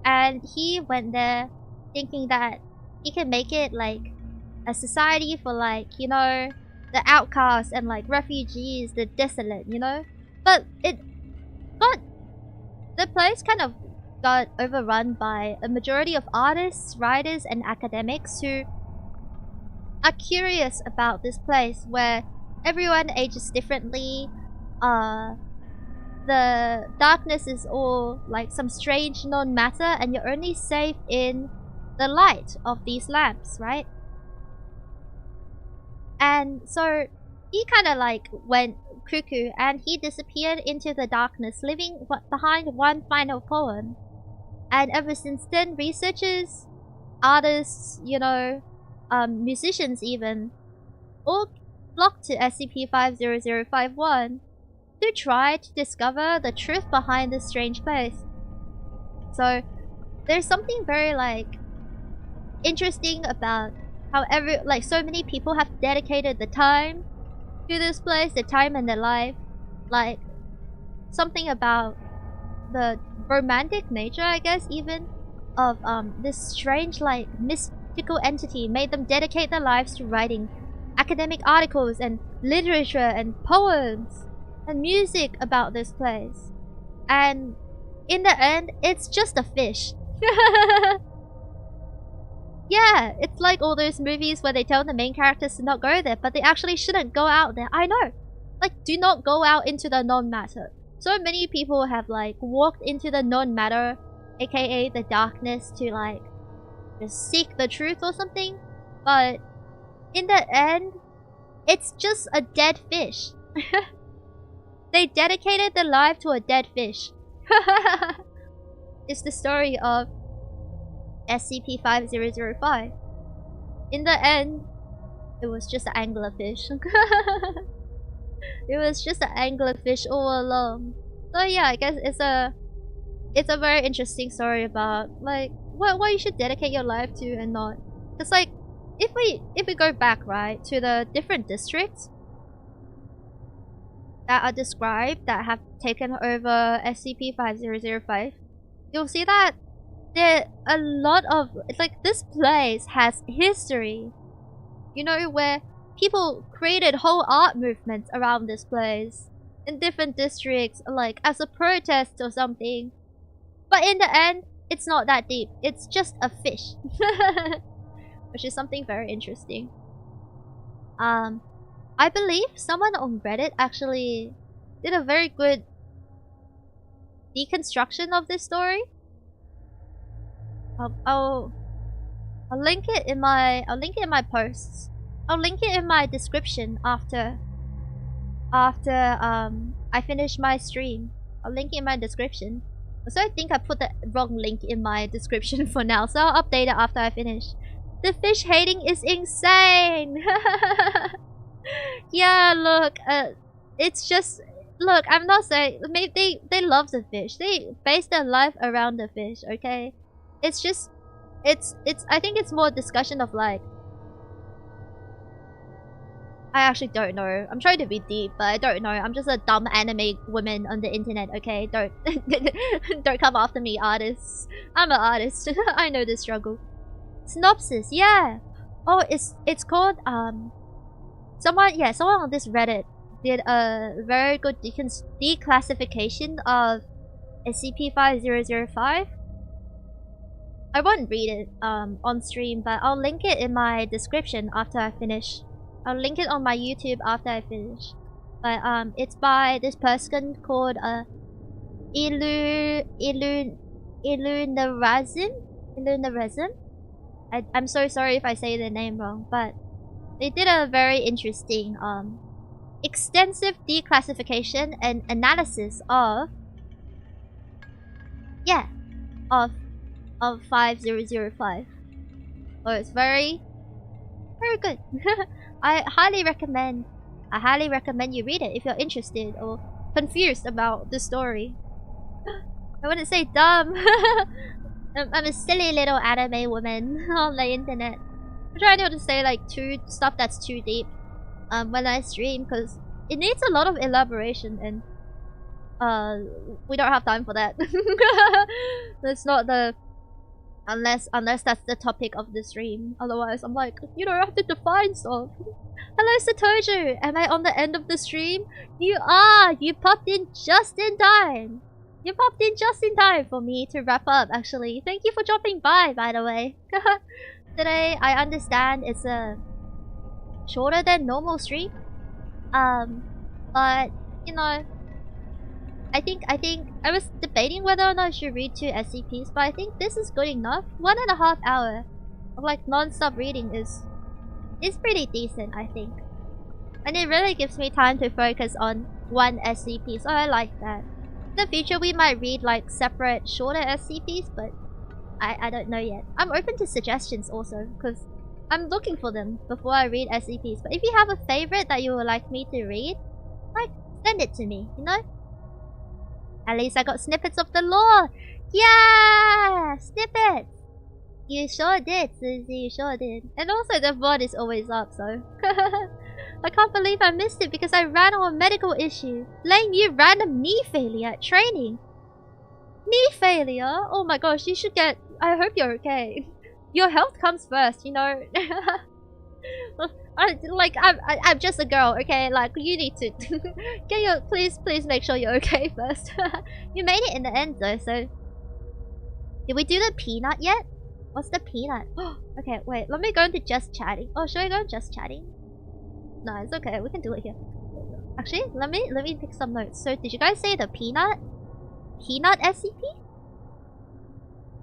and he went there thinking that he can make it like a society for, like, you know, the outcasts and like refugees, the desolate, you know. But the place kind of got overrun by a majority of artists, writers, and academics who are curious about this place where everyone ages differently. The darkness is all like some strange non-matter, and you're only safe in the light of these lamps, right? And so he kind of like went cuckoo and he disappeared into the darkness, leaving behind one final poem. And ever since then, researchers, artists, you know, musicians even, all flocked to SCP-50051 to try to discover the truth behind this strange place. So there's something very like interesting about how so many people have dedicated the time to this place, the time in their life. Like, something about the romantic nature, I guess, even of this strange, like, mystical entity made them dedicate their lives to writing academic articles and literature and poems and music about this place. And in the end, it's just a fish. Yeah, it's like all those movies where they tell the main characters to not go there, but they actually shouldn't go out there. I know! Like, do not go out into the non-matter. So many people have, like, walked into the non-matter, aka the darkness, to, like, just seek the truth or something. But in the end, it's just a dead fish. They dedicated their life to a dead fish. It's the story of SCP-5005. In the end, it was just an anglerfish. It was just an anglerfish all along. So yeah, I guess it's a very interesting story about like what you should dedicate your life to and not. It's like if we go back, right, to the different districts that are described that have taken over SCP-5005, you'll see that there a lot of it's like this place has history. You know, where people created whole art movements around this place in different districts, like as a protest or something. But in the end, it's not that deep. It's just a fish. Which is something very interesting. I believe someone on Reddit actually did a very good deconstruction of this story. I'll link it in my posts. I'll link it in my description after I finish my stream. I'll link it in my description. So I think I put the wrong link in my description for now, so I'll update it after I finish. The fish hating is insane! Yeah, look, it's just... Look, I'm not saying... Maybe they love the fish. They base their life around the fish, okay? It's just... I think it's more discussion of like... I actually don't know. I'm trying to be deep, but I don't know. I'm just a dumb anime woman on the internet, okay? Don't come after me, artists. I'm an artist. I know the struggle. Synopsis, yeah. Oh, it's called someone on this Reddit did a very good declassification of SCP-5005. I won't read it on stream, but I'll link it in my description after I finish. I'll link it on my YouTube after I finish. But it's by this person called Illunarazim. I'm so sorry if I say the name wrong, but they did a very interesting extensive declassification and analysis of 5005. Oh, it's very good. I highly recommend you read it if you're interested or confused about the story. I wouldn't say dumb. I'm a silly little anime woman on the internet. I'm trying not to say like stuff that's too deep when I stream, because it needs a lot of elaboration and we don't have time for that. That's not the... Unless that's the topic of the stream. Otherwise, I'm like, you know, I have to define stuff. Hello, Satoju! Am I on the end of the stream? You are! You popped in just in time! You popped in just in time for me to wrap up, actually. Thank you for dropping by the way. Today, I understand it's a shorter than normal stream. But, you know... I think I was debating whether or not I should read 2 SCPs, but I think this is good enough. 1.5 hours of like non-stop reading is pretty decent, I think. And it really gives me time to focus on one SCP, so I like that. In the future we might read like separate shorter SCPs, but I don't know yet. I'm open to suggestions also, because I'm looking for them before I read SCPs. But if you have a favorite that you would like me to read, like, send it to me, you know? At least I got snippets of the lore! Yeah! Snippets! You sure did, Susie, you sure did. And also the VOD is always up, so... I can't believe I missed it because I ran on a medical issue. Blame you random knee failure at training. Knee failure? Oh my gosh, you should get... I hope you're okay. Your health comes first, you know? I'm just a girl, okay? Like, you need to get your... Please make sure you're okay first. You made it in the end though, so... Did we do the peanut yet? What's the peanut? Okay, wait, let me go into just chatting. Oh, should I go just chatting? No, it's okay, we can do it here. Actually, let me pick some notes. So, did you guys say the peanut? Peanut SCP?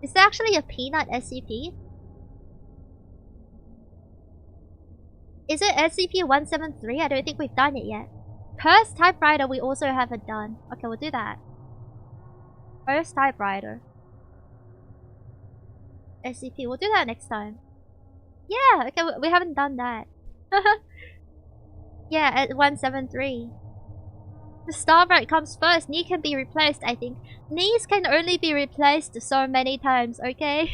Is there actually a peanut SCP? Is it SCP-173? I don't think we've done it yet. First typewriter we also haven't done. Okay, we'll do that. First typewriter. SCP, we'll do that next time. Yeah, okay, we haven't done that. Yeah, at 173. The Starbright comes first. Knee can be replaced, I think. Knees can only be replaced so many times, okay?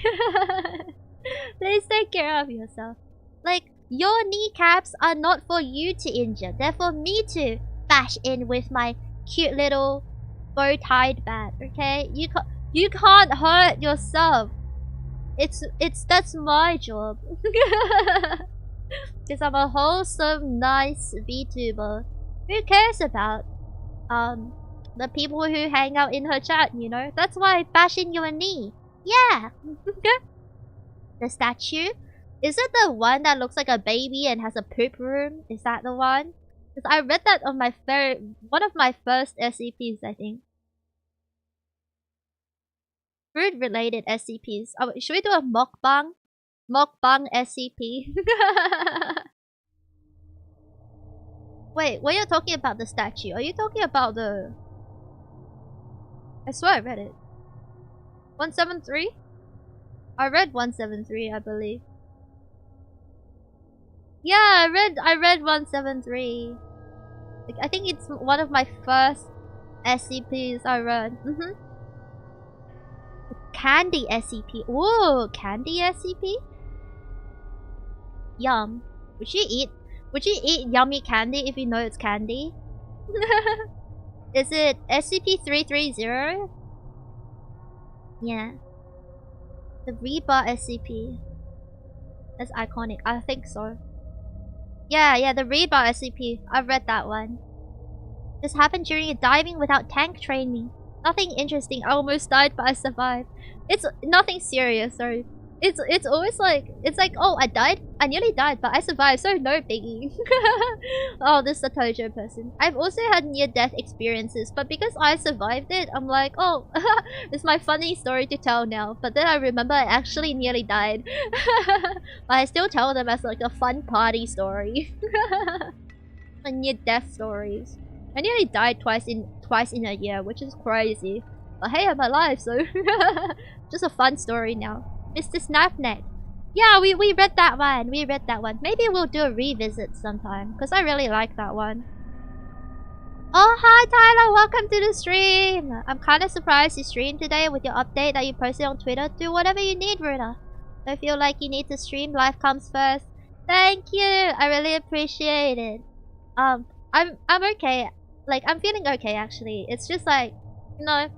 Please take care of yourself. Like, your kneecaps are not for you to injure. They're for me to bash in with my cute little bow-tied bat, okay? You can't hurt yourself. That's my job. Because I'm a wholesome, nice VTuber. Who cares about the people who hang out in her chat, you know? That's why I bash in your knee. Yeah. The statue? Is it the one that looks like a baby and has a poop room? Is that the one? Because I read that on my one of my first SCPs, I think. Food-related SCPs. Oh, should we do a mukbang? Mukbang SCP. Wait, when you're talking about the statue, are you talking about the... I swear I read it. 173? I read 173, I believe. Yeah, I read 173. Like, I think it's one of my first SCPs I read. Candy SCP. Ooh, candy SCP? Yum. Would you eat yummy candy if you know it's candy? Is it SCP-330? Yeah. The Reba SCP. That's iconic. I think so. Yeah, the Reba SCP. I've read that one. This happened during a diving without tank training. Nothing interesting. I almost died, but I survived. It's nothing serious, sorry. It's always like, it's like, oh, I died? I nearly died, but I survived, so no biggie. Oh, this is a Tojo person. I've also had near-death experiences, but because I survived it, I'm like, oh, it's my funny story to tell now. But then I remember I actually nearly died. But I still tell them as like a fun party story. Like near-death stories. I nearly died twice in a year, which is crazy. But hey, I'm alive, so just a fun story now. Mr. Snapneck. Yeah, we read that one. We read that one. Maybe we'll do a revisit sometime, because I really like that one. Oh, hi Tyler, welcome to the stream. I'm kind of surprised you streamed today with your update that you posted on Twitter. Do whatever you need, Ruuna. Don't feel like you need to stream. Life comes first. Thank you. I really appreciate it. I'm okay. Like, I'm feeling okay, actually. It's just like, you know,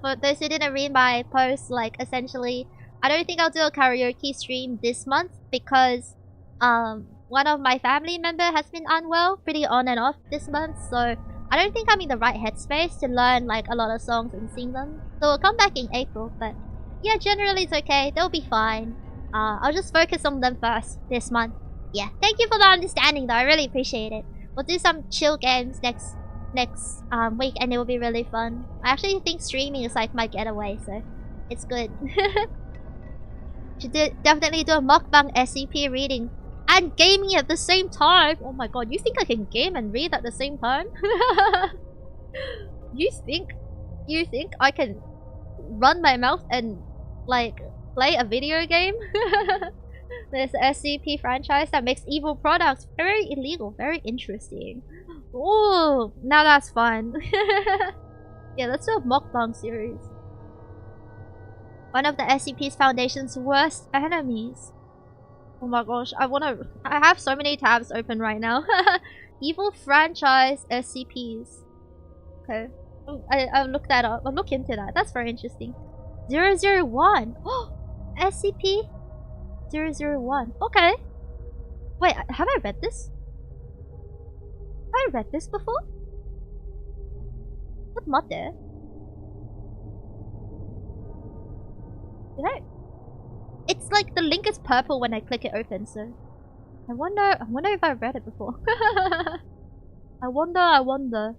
for those who didn't read my post, like, essentially, I don't think I'll do a karaoke stream this month because, one of my family member has been unwell, pretty on and off this month, so I don't think I'm in the right headspace to learn, like, a lot of songs and sing them. So we'll come back in April, but yeah, generally it's okay. They'll be fine. I'll just focus on them first this month. Yeah, thank you for the understanding, though. I really appreciate it. We'll do some chill games next week, and it will be really fun. I actually think streaming is like my getaway, so it's good. Should definitely do a mukbang SCP reading and gaming at the same time. Oh my god, you think I can game and read at the same time? You think I can run my mouth and like play a video game? There's an SCP franchise that makes evil products. Very illegal, very interesting. Ooh, now that's fun. Yeah, let's do a mukbang series. One of the SCP's Foundation's worst enemies. Oh my gosh, I have so many tabs open right now. Evil franchise SCPs. Okay. I'll look that up. I'll look into that. That's very interesting. 001. Oh, SCP-001. Okay. Wait, have I read this? Have I read this before? What mod there? Did I? It's like the link is purple when I click it open, so I wonder if I read it before. I wonder.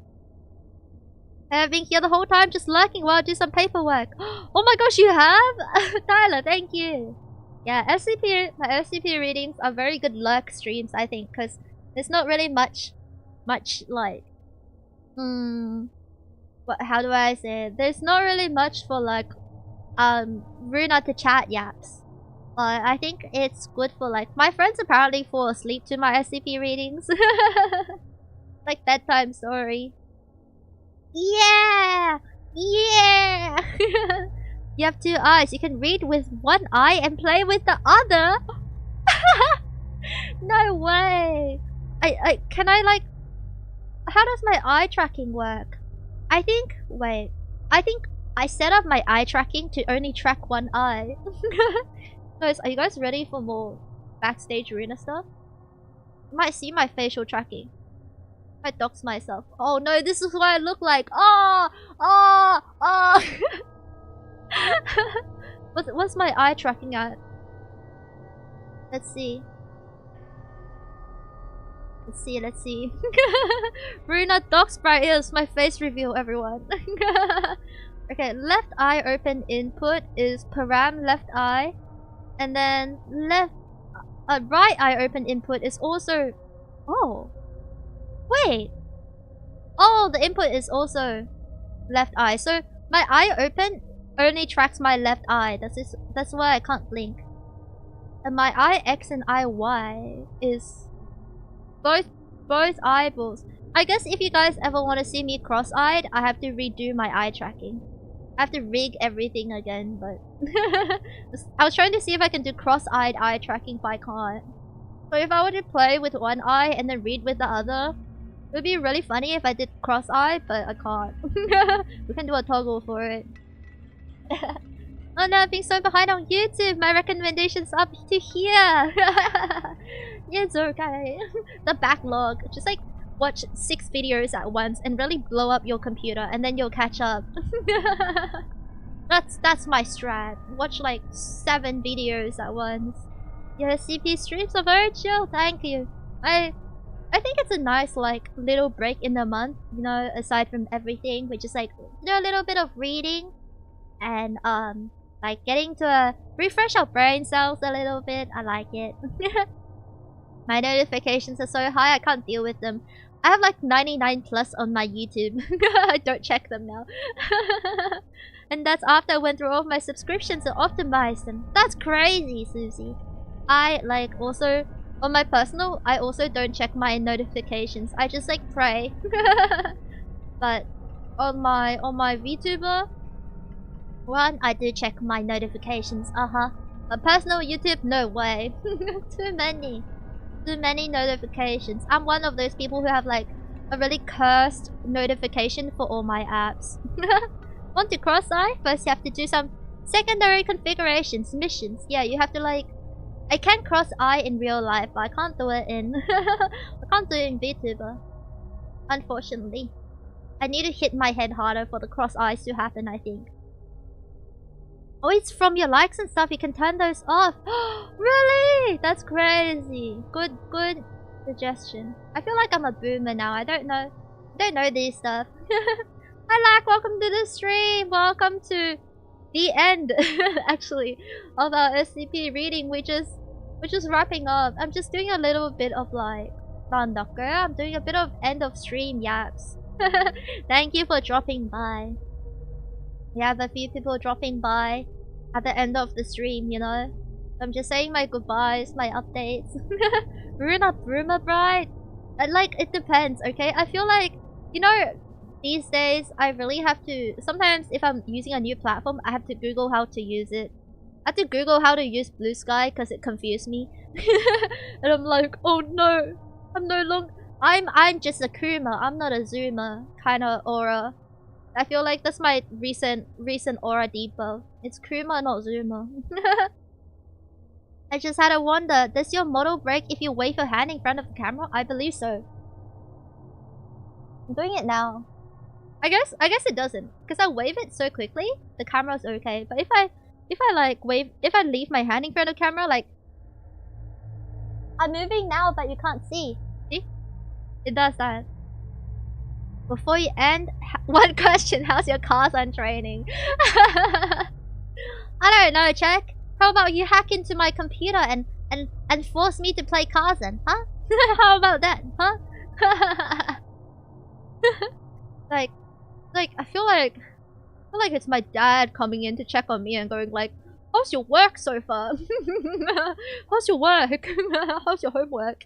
I've been here the whole time just lurking while I do some paperwork. Oh my gosh, you have? Tyler, thank you. Yeah, my SCP readings are very good lurk streams, I think, because there's not really much like how do I say it? There's not really much for like Ruuna to chat yaps. I think it's good for like my friends apparently fall asleep to my SCP readings. Like bedtime story. Yeah! Yeah! You have 2 eyes. You can read with 1 eye and play with the other. No way. Can I like... How does my eye tracking work? Wait. I think I set up my eye tracking to only track 1 eye. Guys, are you guys ready for more backstage Ruuna stuff? You might see my facial tracking. I dox myself. Oh no, this is what I look like. What's my eye tracking at? Let's see. Let's see. Ruuna Starbright is my face reveal, everyone. Okay, left eye open input is param left eye. And then right eye open input is also... Oh. Wait. Oh, the input is also left eye. So my eye open only tracks my left eye. That's why I can't blink. And my eye X and eye Y is both eyeballs. I guess if you guys ever want to see me cross-eyed, I have to redo my eye tracking. I have to rig everything again, but I was trying to see if I can do cross-eyed eye tracking, but I can't. So if I were to play with 1 eye and then read with the other, it would be really funny if I did cross-eye, but I can't. We can do a toggle for it. Oh no, I'm being so behind on YouTube. My recommendations up to here. It's okay. The backlog. Just like watch 6 videos at once and really blow up your computer, and then you'll catch up. That's my strat. Watch like 7 videos at once. Yeah, CP streams are very chill. Thank you. I think it's a nice like little break in the month. You know, aside from everything, which is like do a little bit of reading and like getting to refresh our brain cells a little bit. I like it. My notifications are so high I can't deal with them. I have like 99 plus on my YouTube. I don't check them now. And that's after I went through all of my subscriptions and optimized them. That's crazy, Susie. I like also on my personal, I also don't check my notifications. I just like pray. But on my VTuber one, I do check my notifications. A personal YouTube, no way. Too many notifications. I'm one of those people who have like a really cursed notification for all my apps. Want to cross-eye? First you have to do some secondary configurations, missions. Yeah, you have to like... I can cross-eye in real life, but I can't do it in... I can't do it in VTuber. Unfortunately. I need to hit my head harder for the cross-eyes to happen, I think. Oh, it's from your likes and stuff. You can turn those off. Really? That's crazy. Good suggestion. I feel like I'm a boomer now. I don't know these stuff. Hi, Lack. Welcome to the stream. Welcome to the end, actually, of our SCP reading, which is wrapping up. I'm just doing a little bit of like Randocker. I'm doing a bit of end of stream yaps. Thank you for dropping by. We have a few people dropping by at the end of the stream, you know. I'm just saying my goodbyes, my updates. Ruuna Starbright? Like, it depends, okay? I feel like, you know, these days I really have to... Sometimes if I'm using a new platform, I have to Google how to use it. I have to Google how to use Blue Sky because it confused me. And I'm like, oh no, I'm no longer... I'm just a Kuma, I'm not a Zoomer kind of aura. I feel like that's my recent aura debuff. It's Kuma, not Zoomer. I just had a wonder, does your model break if you wave your hand in front of the camera? I believe so. I'm doing it now. I guess it doesn't, because I wave it so quickly, the camera's okay. But if I like wave, if I leave my hand in front of the camera, like I'm moving now, but you can't see. See? It does that. Before you end, one question: how's your Kazan training? I don't know, check. How about you hack into my computer and force me to play Kazan, huh? How about that, huh? like I feel like it's my dad coming in to check on me and going like, how's your work so far? How's your work? How's your homework?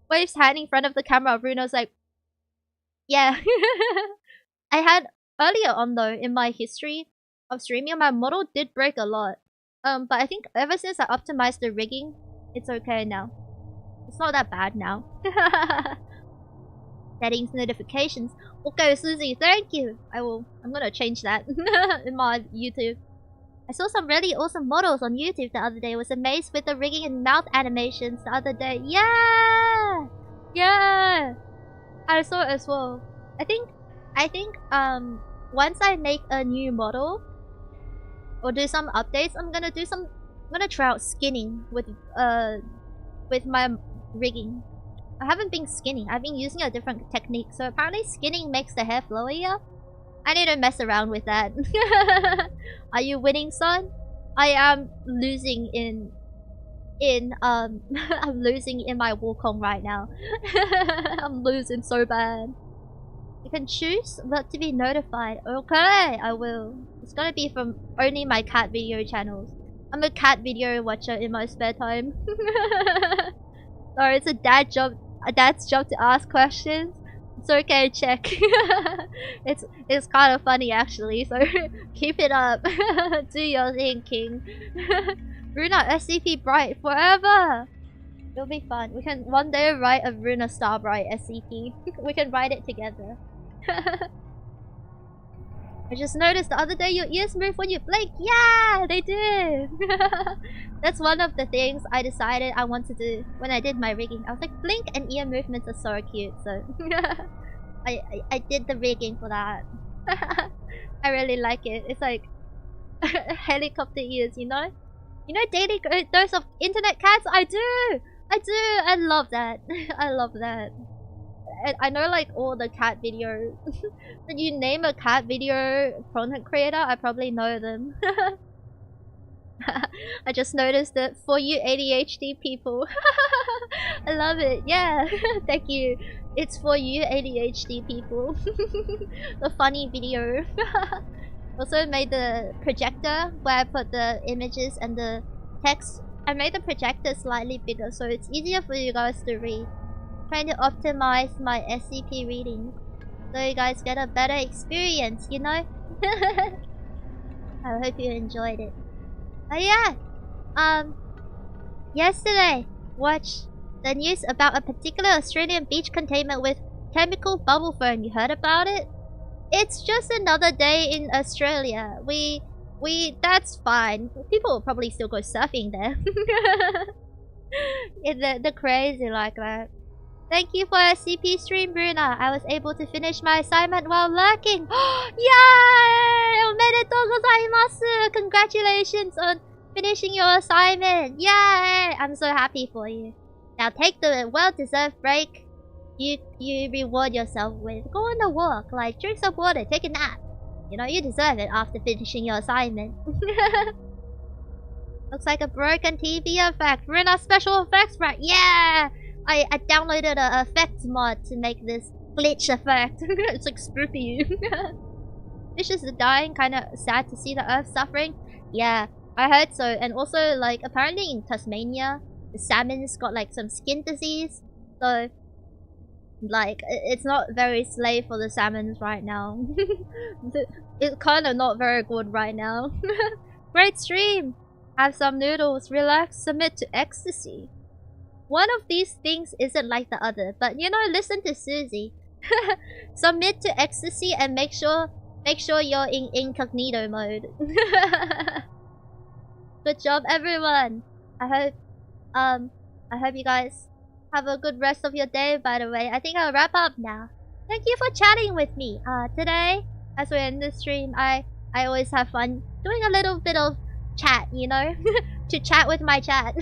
Waves hand in front of the camera. Bruno's like, yeah. I had earlier on though, in my history of streaming, my model did break a lot. But I think ever since I optimized the rigging, it's okay now. It's not that bad now. Settings, notifications. Okay, Susie, thank you. I'm gonna change that in my YouTube. I saw some really awesome models on YouTube the other day. I was amazed with the rigging and mouth animations the other day. Yeah! Yeah! I saw it as well. I think, once I make a new model, or do some updates, I'm gonna try out skinning with my rigging. I haven't been skinning. I've been using a different technique. So apparently skinning makes the hair flowier. I need to mess around with that. Are you winning, son? I am losing I'm losing in my Wukong right now. I'm losing so bad. You can choose not to be notified. Okay, I will. It's gonna be from only my cat video channels. I'm a cat video watcher in my spare time. Sorry, it's a dad's job to ask questions. It's okay, check. it's kind of funny actually, so keep it up. Do your thing, king. Ruuna SCP-Bright forever! It'll be fun. We can one day write a Ruuna Starbright SCP. We can write it together. I just noticed the other day your ears move when you blink. Yeah, they do! That's one of the things I decided I want to do when I did my rigging. I was like, blink and ear movements are so cute, so... I did the rigging for that. I really like it. It's like... helicopter ears, you know? You know daily dose of internet cats? I do! I love that. I love that. And I know like all the cat videos. When you name a cat video content creator, I probably know them. I just noticed that for you ADHD people. I love it. Yeah. Thank you. It's for you ADHD people. The funny video. Also made the projector where I put the images and the text. I made the projector slightly bigger so it's easier for you guys to read. Trying to optimize my SCP readings so you guys get a better experience, you know? I hope you enjoyed it. Oh yeah! Yesterday, watched the news about a particular Australian beach containment with chemical bubble foam. You heard about it? It's just another day in Australia. That's fine. People will probably still go surfing there. Yeah, they're crazy like that. Thank you for a CP stream, Ruuna. I was able to finish my assignment while lurking. Yay! Omedetou gozaimasu! Congratulations on finishing your assignment. Yay! I'm so happy for you. Now take the well-deserved break you reward yourself with. Go on a walk, like drink some water, take a nap. You know, you deserve it after finishing your assignment. Looks like a broken TV effect. Ruuna special effects, right? Yeah! I downloaded a effects mod to make this glitch effect. It's like spoopy. Fishes are dying, kinda sad to see the earth suffering. Yeah, I heard so. And also, like, apparently in Tasmania, the salmon's got like some skin disease. So, like, it's not very slay for the salmons right now. It's kinda not very good right now. Great stream! Have some noodles, relax, submit to ecstasy. One of these things isn't like the other, but you know, listen to Susie. Submit to ecstasy and make sure you're in incognito mode. Good job, everyone. I hope you guys have a good rest of your day. By the way, I think I'll wrap up now. Thank you for chatting with me. Today, as we're in the stream, I always have fun doing a little bit of chat, you know, to chat with my chat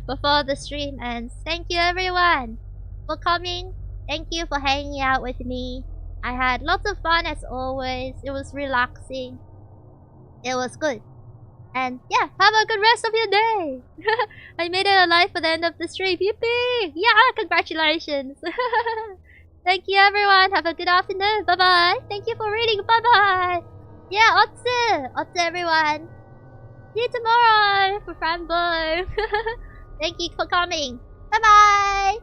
before the stream ends. Thank you everyone for coming. Thank you for hanging out with me. I had lots of fun as always. It was relaxing. It was good. And yeah, have a good rest of your day. I made it alive for the end of the stream. Yippee! Yeah, congratulations. Thank you everyone. Have a good afternoon. Bye bye. Thank you for reading. Bye bye. Yeah, Otsu everyone. See you tomorrow for Frambo. Thank you for coming. Bye bye.